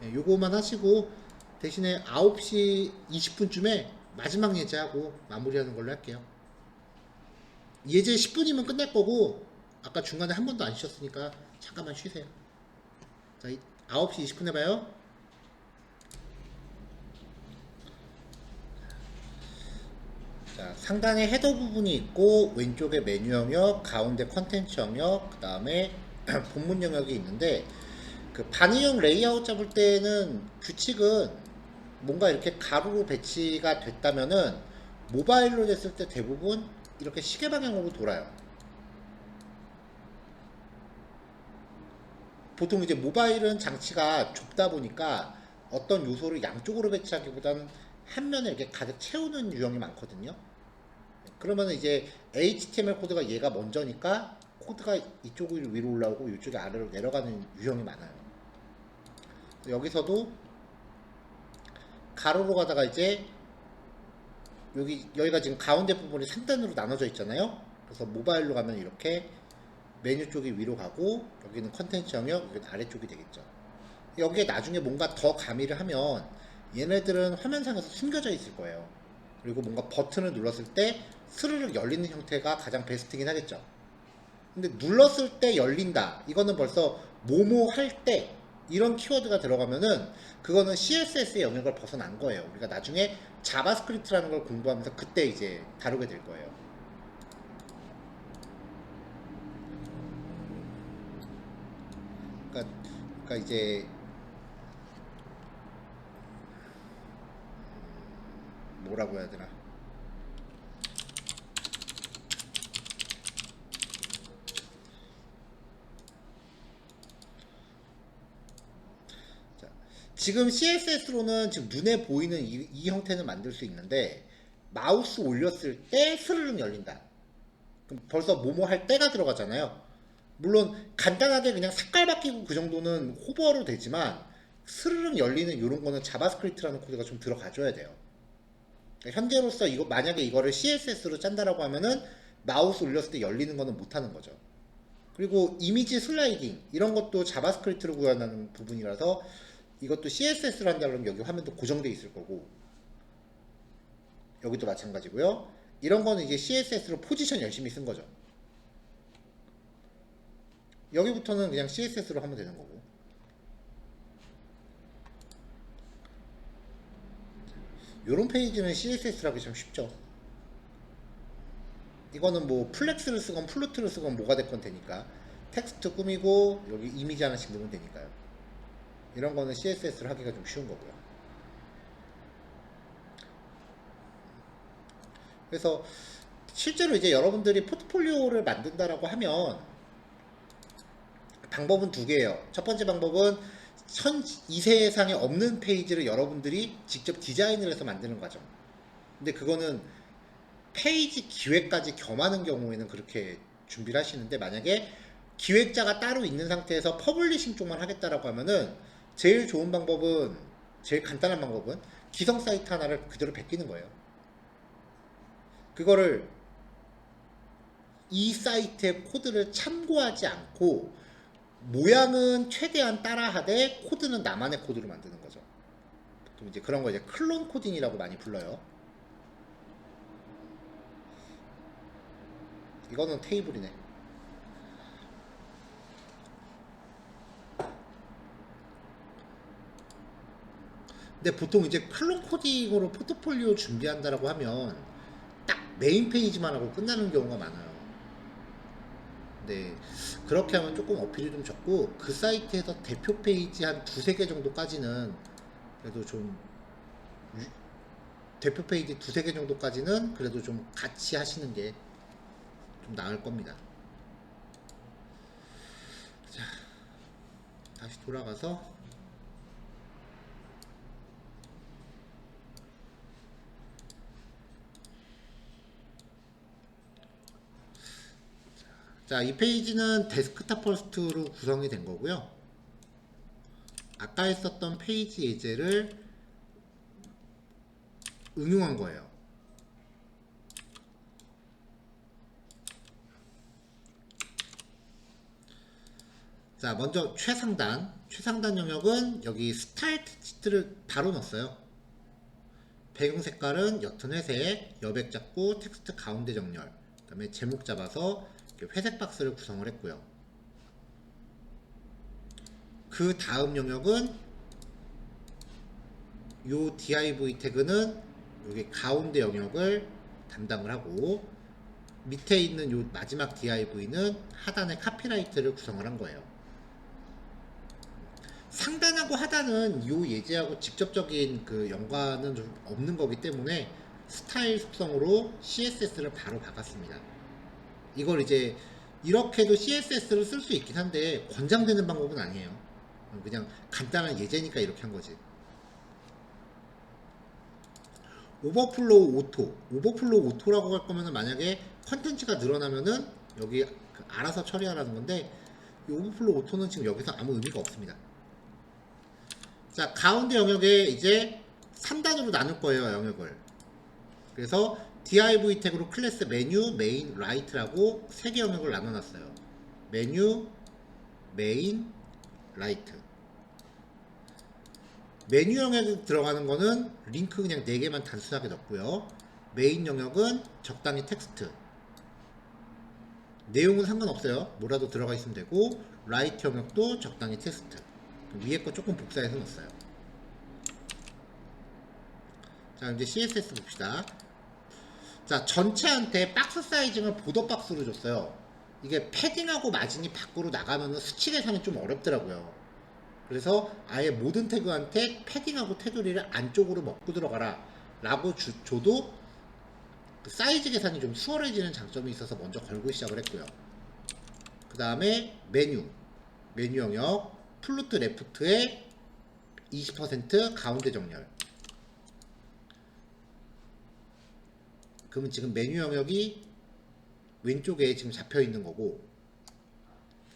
네, 요거만 하시고 대신에 9시 20분쯤에 마지막 예제하고 마무리하는 걸로 할게요. 예제 10분이면 끝날 거고, 아까 중간에 한 번도 안 쉬었으니까 잠깐만 쉬세요. 자, 9시 20분에 봐요. 자, 상단에 헤더 부분이 있고, 왼쪽에 메뉴 영역, 가운데 컨텐츠 영역, 그 다음에 본문 영역이 있는데, 그 반응형 레이아웃 잡을 때는 규칙은 뭔가 이렇게 가로로 배치가 됐다면은 모바일로 됐을 때 대부분 이렇게 시계 방향으로 돌아요. 보통 이제 모바일은 장치가 좁다 보니까 어떤 요소를 양쪽으로 배치하기보다는 한 면에 이렇게 가득 채우는 유형이 많거든요. 그러면 이제 HTML 코드가 얘가 먼저니까 코드가 이쪽으로 위로 올라오고 이쪽이 아래로 내려가는 유형이 많아요. 여기서도 가로로 가다가 이제 여기가 지금 가운데 부분이 3단으로 나눠져 있잖아요. 그래서 모바일로 가면 이렇게 메뉴 쪽이 위로 가고 여기는 컨텐츠 영역, 여기는 아래쪽이 되겠죠. 여기에 나중에 뭔가 더 가미를 하면 얘네들은 화면상에서 숨겨져 있을 거예요. 그리고 뭔가 버튼을 눌렀을 때 스르륵 열리는 형태가 가장 베스트긴 하겠죠. 근데 눌렀을 때 열린다. 이거는 벌써 뭐뭐 할 때 이런 키워드가 들어가면은 그거는 CSS의 영역을 벗어난 거예요. 우리가 나중에 자바스크립트라는 걸 공부하면서 그때 이제 다루게 될 거예요. 그러니까 이제 뭐라고 해야 되나? 지금 CSS로는 지금 눈에 보이는 이 형태는 만들 수 있는데 마우스 올렸을 때 스르륵 열린다. 그럼 벌써 뭐뭐 할 때가 들어가잖아요. 물론 간단하게 그냥 색깔 바뀌고 그 정도는 호버로 되지만 스르륵 열리는 이런 거는 자바스크립트라는 코드가 좀 들어가줘야 돼요. 그러니까 현재로서 이거 만약에 이거를 CSS로 짠다라고 하면은 마우스 올렸을 때 열리는 거는 못하는 거죠. 그리고 이미지 슬라이딩 이런 것도 자바스크립트로 구현하는 부분이라서 이것도 CSS로 한다면 여기 화면도 고정돼 있을 거고 여기도 마찬가지고요. 이런 거는 이제 CSS로 포지션 열심히 쓴 거죠. 여기부터는 그냥 CSS로 하면 되는 거고. 요런 페이지는 CSS로 하기 참 쉽죠. 이거는 뭐 플렉스를 쓰건 플루트를 쓰건 뭐가 됐건 되니까 텍스트 꾸미고 여기 이미지 하나씩 넣으면 되니까요. 이런 거는 CSS로 하기가 좀 쉬운 거고요. 그래서 실제로 이제 여러분들이 포트폴리오를 만든다라고 하면 방법은 두 개예요. 첫 번째 방법은 이 세상에 없는 페이지를 여러분들이 직접 디자인을 해서 만드는 과정. 근데 그거는 페이지 기획까지 겸하는 경우에는 그렇게 준비를 하시는데 만약에 기획자가 따로 있는 상태에서 퍼블리싱 쪽만 하겠다라고 하면은 제일 좋은 방법은 제일 간단한 방법은 기성 사이트 하나를 그대로 베끼는 거예요. 그거를 이 사이트의 코드를 참고하지 않고 모양은 최대한 따라하되 코드는 나만의 코드로 만드는 거죠. 보통 이제 그런 거 이제 클론 코딩이라고 많이 불러요. 이거는 테이블이네. 근데 보통 이제 클론 코딩으로 포트폴리오 준비한다라고 하면 딱 메인 페이지만 하고 끝나는 경우가 많아요. 네, 그렇게 하면 조금 어필이 좀 적고 그 사이트에서 대표 페이지 한 두세 개 정도까지는 그래도 좀 대표 페이지 두세 개 정도까지는 그래도 좀 같이 하시는 게 좀 나을 겁니다. 자, 다시 돌아가서 자, 이 페이지는 데스크탑 퍼스트로 구성이 된 거고요. 아까 했었던 페이지 예제를 응용한 거예요. 자, 먼저 최상단 영역은 여기 스타일 텍스트를 바로 넣었어요. 배경 색깔은 옅은 회색, 여백 잡고 텍스트 가운데 정렬, 그 다음에 제목 잡아서 회색 박스를 구성을 했고요. 그 다음 영역은 요 div 태그는 여기 가운데 영역을 담당을 하고 밑에 있는 요 마지막 div는 하단에 카피라이트를 구성을 한 거예요. 상단하고 하단은 요 예제하고 직접적인 그 연관은 좀 없는 거기 때문에 스타일 속성으로 CSS를 바로 박았습니다. 이걸 이제 이렇게도 CSS를 쓸 수 있긴 한데 권장되는 방법은 아니에요. 그냥 간단한 예제니까 이렇게 한 거지. 오버플로우 오토라고 할 거면은 만약에 컨텐츠가 늘어나면은 여기 그 알아서 처리하라는 건데 이 오버플로우 오토는 지금 여기서 아무 의미가 없습니다. 자, 가운데 영역에 이제 3단으로 나눌 거예요, 영역을. 그래서 div 태그로 클래스 메뉴, 메인, 라이트라고 3개 영역을 나눠놨어요. 메뉴, 메인, 라이트. 메뉴 영역에 들어가는 거는 링크 그냥 4개만 단순하게 넣고요. 메인 영역은 적당히 텍스트. 내용은 상관없어요. 뭐라도 들어가 있으면 되고, 라이트 영역도 적당히 텍스트. 위에 거 조금 복사해서 넣었어요. 자, 이제 CSS 봅시다. 자, 전체한테 박스 사이징을 보더 박스로 줬어요. 이게 패딩하고 마진이 밖으로 나가면 수치 계산이 좀 어렵더라고요. 그래서 아예 모든 태그한테 패딩하고 테두리를 안쪽으로 먹고 들어가라 라고 줘도 그 사이즈 계산이 좀 수월해지는 장점이 있어서 먼저 걸고 시작을 했고요. 그 다음에 메뉴 영역 플루트 레프트에 20% 가운데 정렬. 그러면 지금 메뉴 영역이 왼쪽에 지금 잡혀 있는 거고,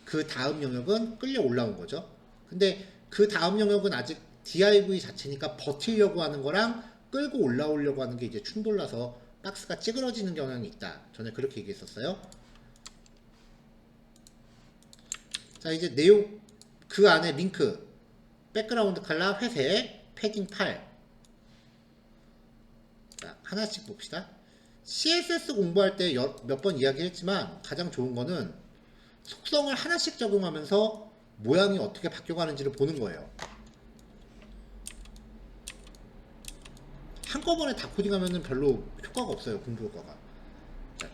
그 다음 영역은 끌려 올라온 거죠. 근데 그 다음 영역은 아직 div 자체니까 버티려고 하는 거랑 끌고 올라오려고 하는 게 이제 충돌나서 박스가 찌그러지는 경향이 있다. 전에 그렇게 얘기했었어요. 자, 이제 내용, 그 안에 링크, 백그라운드 컬러 회색, 패딩 8. 자, 하나씩 봅시다. CSS 공부할 때 몇 번 이야기했지만 가장 좋은 거는 속성을 하나씩 적용하면서 모양이 어떻게 바뀌어가는지를 보는 거예요. 한꺼번에 다 코딩하면 별로 효과가 없어요, 공부 효과가. 자,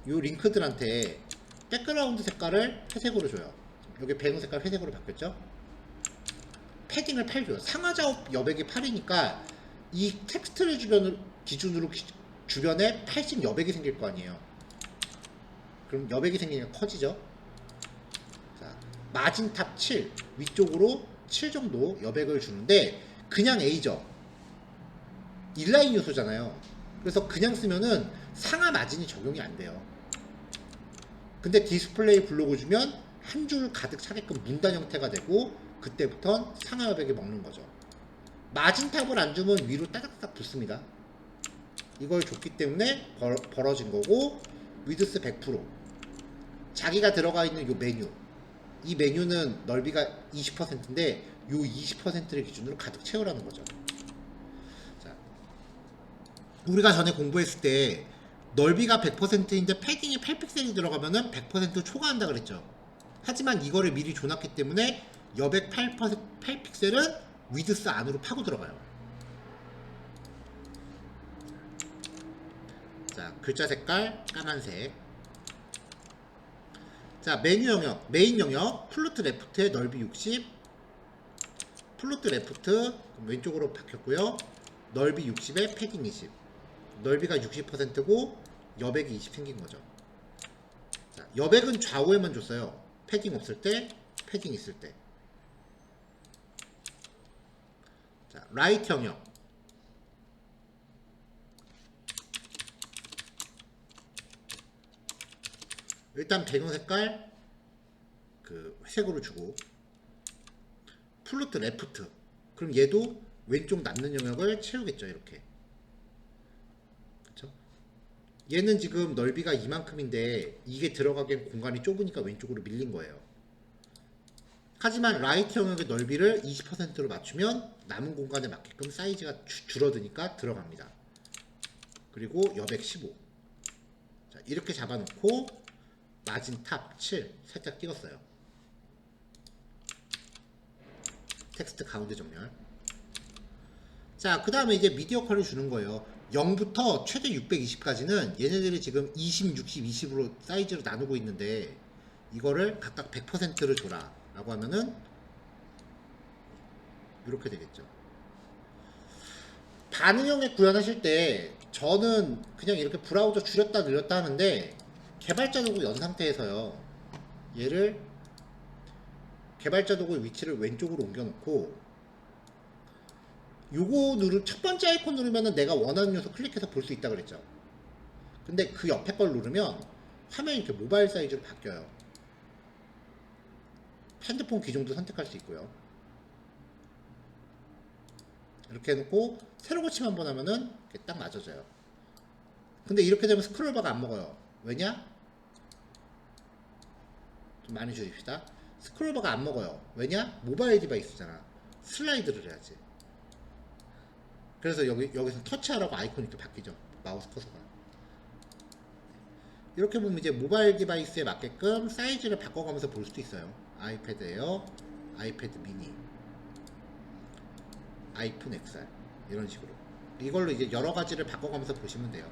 요 링크들한테 백그라운드 색깔을 회색으로 줘요. 여기 배경 색깔 회색으로 바뀌었죠? 패딩을 8 줘요. 상하좌우 여백이 8이니까 이 텍스트를 기준으로 주변에 80 여백이 생길 거 아니에요. 그럼 여백이 생기니까 커지죠? 자, 마진 탑 7, 위쪽으로 7 정도 여백을 주는데 그냥 A죠. 인라인 요소잖아요. 그래서 그냥 쓰면은 상하 마진이 적용이 안 돼요. 근데 디스플레이 블록을 주면 한 줄 가득 차게끔 문단 형태가 되고 그때부터 상하 여백이 먹는 거죠. 마진 탑을 안 주면 위로 따닥따닥 붙습니다. 이걸 줬기 때문에 벌어진 거고, 위드스 100%. 자기가 들어가 있는 요 메뉴. 이 메뉴는 넓이가 20%인데 요 20%를 기준으로 가득 채우라는 거죠. 자, 우리가 전에 공부했을 때 넓이가 100%인데 패딩이 8픽셀이 들어가면은 100% 초과한다 그랬죠. 하지만 이거를 미리 줘놨기 때문에 여백 8픽셀은 위드스 안으로 파고 들어가요. 자, 글자 색깔 까만색. 자, 메뉴 영역, 메인 영역, 플루트 레프트의 넓이 60, 플루트 레프트 왼쪽으로 바뀌었고요. 넓이 60에 패딩 20. 넓이가 60%고 여백이 20 생긴 거죠. 자, 여백은 좌우에만 줬어요. 패딩 없을 때, 패딩 있을 때. 자, 라이트 영역. 일단 배경 색깔 그 회색으로 주고, 플루트 레프트, 그럼 얘도 왼쪽 남는 영역을 채우겠죠. 이렇게. 그쵸? 얘는 지금 넓이가 이만큼인데 이게 들어가기엔 공간이 좁으니까 왼쪽으로 밀린 거예요. 하지만 라이트 영역의 넓이를 20%로 맞추면 남은 공간에 맞게끔 사이즈가 줄어드니까 들어갑니다. 그리고 여백 15. 자, 이렇게 잡아놓고 마진 탑 7 살짝 찍었어요. 텍스트 가운데 정렬. 자, 그 다음에 이제 미디어 컬을 주는 거예요. 0부터 최대 620까지는 얘네들이 지금 20, 60, 20으로 사이즈로 나누고 있는데 이거를 각각 100%를 줘라 라고 하면은 이렇게 되겠죠. 반응형에 구현하실 때 저는 그냥 이렇게 브라우저 줄였다 늘렸다 하는데 개발자 도구 연 상태에서요, 얘를 개발자 도구의 위치를 왼쪽으로 옮겨 놓고 첫 번째 아이콘 누르면은 내가 원하는 요소 클릭해서 볼 수 있다 그랬죠. 근데 그 옆에 걸 누르면 화면이 이렇게 모바일 사이즈로 바뀌어요. 핸드폰 기종도 선택할 수 있고요. 이렇게 해놓고 세로 고침 한번 하면은 이렇게 딱 맞아져요. 근데 이렇게 되면 스크롤바가 안 먹어요. 왜냐? 좀 많이 줄입시다. 스크롤바가 안 먹어요. 왜냐? 모바일 디바이스잖아. 슬라이드를 해야지. 그래서 여기서 터치하라고 아이콘이 이렇게 바뀌죠. 마우스 커서가. 이렇게 보면 이제 모바일 디바이스에 맞게끔 사이즈를 바꿔가면서 볼 수도 있어요. 아이패드 에어, 아이패드 미니, 아이폰 XR 이런 식으로 이걸로 이제 여러 가지를 바꿔가면서 보시면 돼요.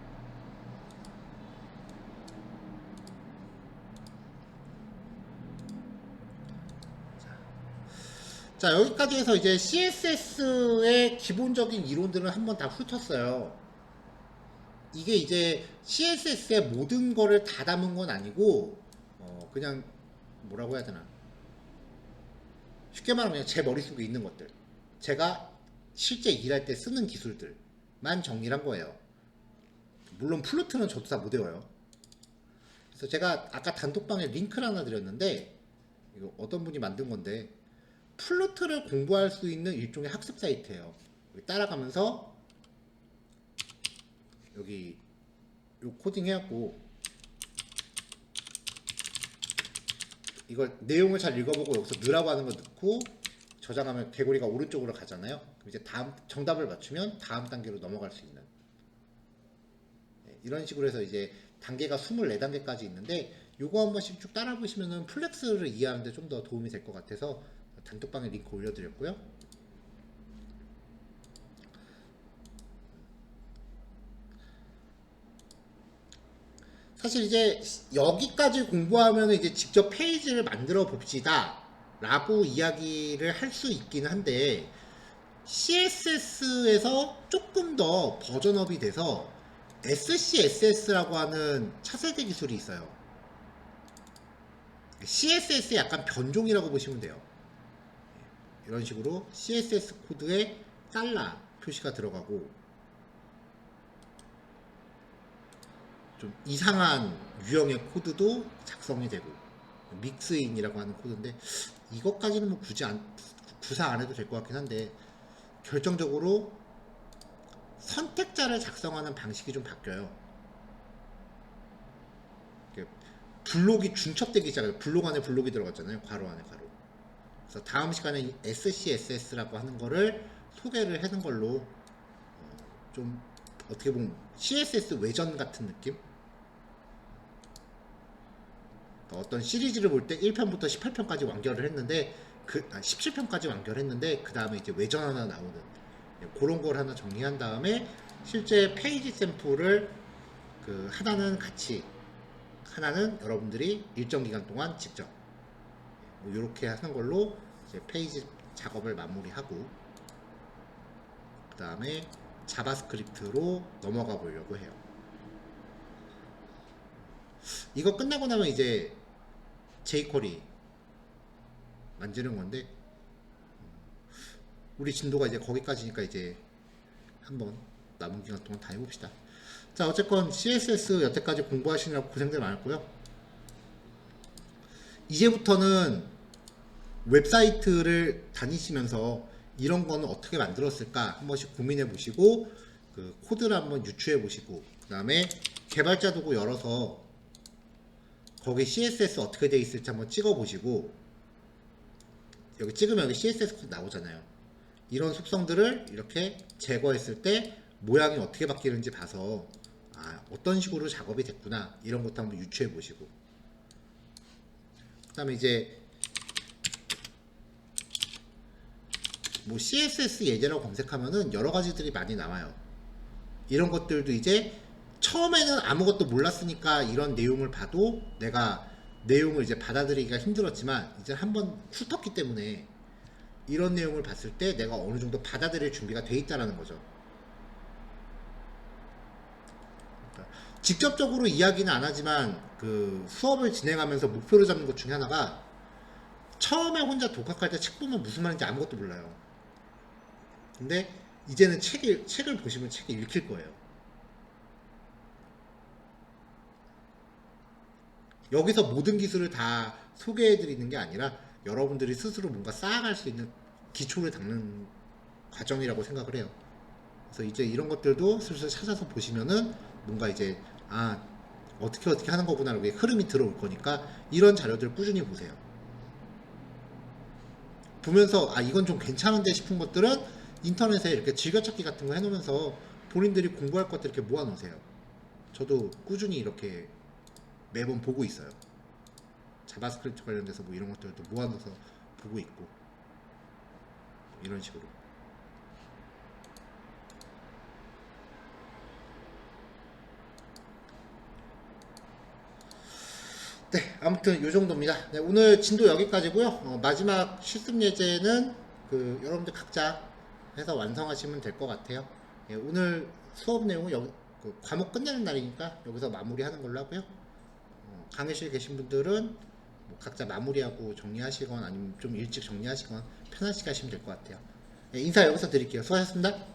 자, 여기까지 해서 이제 CSS의 기본적인 이론들은 한번 다 훑었어요. 이게 이제 CSS의 모든 거를 다 담은 건 아니고 그냥 뭐라고 해야 되나, 쉽게 말하면 그냥 제 머릿속에 있는 것들, 제가 실제 일할 때 쓰는 기술들만 정리를 한 거예요. 물론 플루트는 저도 다 못 외워요. 그래서 제가 아까 단톡방에 링크를 하나 드렸는데, 이거 어떤 분이 만든 건데, 플루트를 공부할 수 있는 일종의 학습 사이트예요. 여기 따라가면서 여기 요 코딩 해갖고 이걸 내용을 잘 읽어보고 여기서 넣으라고 하는 거 넣고 저장하면 개구리가 오른쪽으로 가잖아요. 그럼 이제 다음 정답을 맞추면 다음 단계로 넘어갈 수 있는, 이런 식으로 해서 이제 단계가 24단계까지 있는데, 요거 한 번씩 쭉 따라 보시면은 플렉스를 이해하는데 좀 더 도움이 될 것 같아서 단톡방에 링크 올려드렸고요. 사실 이제 여기까지 공부하면 이제 직접 페이지를 만들어 봅시다 라고 이야기를 할 수 있긴 한데, CSS에서 조금 더 버전업이 돼서 SCSS라고 하는 차세대 기술이 있어요. CSS의 약간 변종이라고 보시면 돼요. 이런 식으로 CSS 코드에 달러 표시가 들어가고 좀 이상한 유형의 코드도 작성이 되고, 믹스인이라고 하는 코드인데 이것까지는 뭐 구사 안 해도 될 것 같긴 한데, 결정적으로 선택자를 작성하는 방식이 좀 바뀌어요. 블록이 중첩되기 시작해요. 블록 안에 블록이 들어갔잖아요. 괄호 안에 괄호. 그래서 다음 시간에 SCSS라고 하는 거를 소개를 하는 걸로, 좀 어떻게 보면 CSS 외전 같은 느낌? 어떤 시리즈를 볼 때 1편부터 18편까지 완결을 했는데 17편까지 완결했는데 그 다음에 이제 외전 하나 나오는, 그런 걸 하나 정리한 다음에 실제 페이지 샘플을 하나는 같이, 하나는 여러분들이 일정 기간 동안 직접 이렇게 하는 걸로 이제 페이지 작업을 마무리하고, 그 다음에 자바스크립트로 넘어가 보려고 해요. 이거 끝나고 나면 이제 jQuery 만드는 건데, 우리 진도가 이제 거기까지니까 이제 한번 남은 기간 동안 다 해봅시다. 자, 어쨌건 CSS 여태까지 공부하시느라고 고생들 많았고요. 이제부터는 웹사이트를 다니시면서 이런 거는 어떻게 만들었을까 한 번씩 고민해 보시고, 코드를 한번 유추해 보시고, 그 다음에 개발자 도구 열어서 거기 CSS 어떻게 돼 있을지 한번 찍어 보시고, 여기 찍으면 여기 CSS 코드 나오잖아요. 이런 속성들을 이렇게 제거했을 때 모양이 어떻게 바뀌는지 봐서 어떤 식으로 작업이 됐구나, 이런 것도 한번 유추해 보시고, 그 다음에 이제 뭐 CSS 예제라고 검색하면은 여러 가지들이 많이 나와요. 이런 것들도 이제 처음에는 아무것도 몰랐으니까 이런 내용을 봐도 내가 내용을 이제 받아들이기가 힘들었지만, 이제 한번 훑었기 때문에 이런 내용을 봤을 때 내가 어느 정도 받아들일 준비가 돼 있다라는 거죠. 그러니까 직접적으로 이야기는 안 하지만 수업을 진행하면서 목표를 잡는 것 중에 하나가, 처음에 혼자 독학할 때 책 보면 무슨 말인지 아무것도 몰라요. 근데 이제는 책을 보시면 책을 읽힐 거예요. 여기서 모든 기술을 다 소개해 드리는 게 아니라 여러분들이 스스로 뭔가 쌓아갈 수 있는 기초를 닦는 과정이라고 생각을 해요. 그래서 이제 이런 것들도 슬슬 찾아서 보시면은 뭔가 이제 어떻게 하는 거구나라고 흐름이 들어올 거니까 이런 자료들 꾸준히 보세요. 보면서 이건 좀 괜찮은데 싶은 것들은 인터넷에 이렇게 즐겨찾기 같은 거 해놓으면서 본인들이 공부할 것들 이렇게 모아놓으세요. 저도 꾸준히 이렇게 매번 보고 있어요. 자바스크립트 관련돼서 뭐 이런 것들도 모아놓아서 보고 있고 이런 식으로. 네, 아무튼 이 정도입니다. 네, 오늘 진도 여기까지고요. 마지막 실습 예제는 여러분들 각자 해서 완성하시면 될 것 같아요. 예, 오늘 수업 내용은 과목 끝내는 날이니까 여기서 마무리하는 걸로 하고요. 강의실에 계신 분들은 뭐 각자 마무리하고 정리하시거나 아니면 좀 일찍 정리하시거나 편하시게 하시면 될 것 같아요. 예, 인사 여기서 드릴게요. 수고하셨습니다.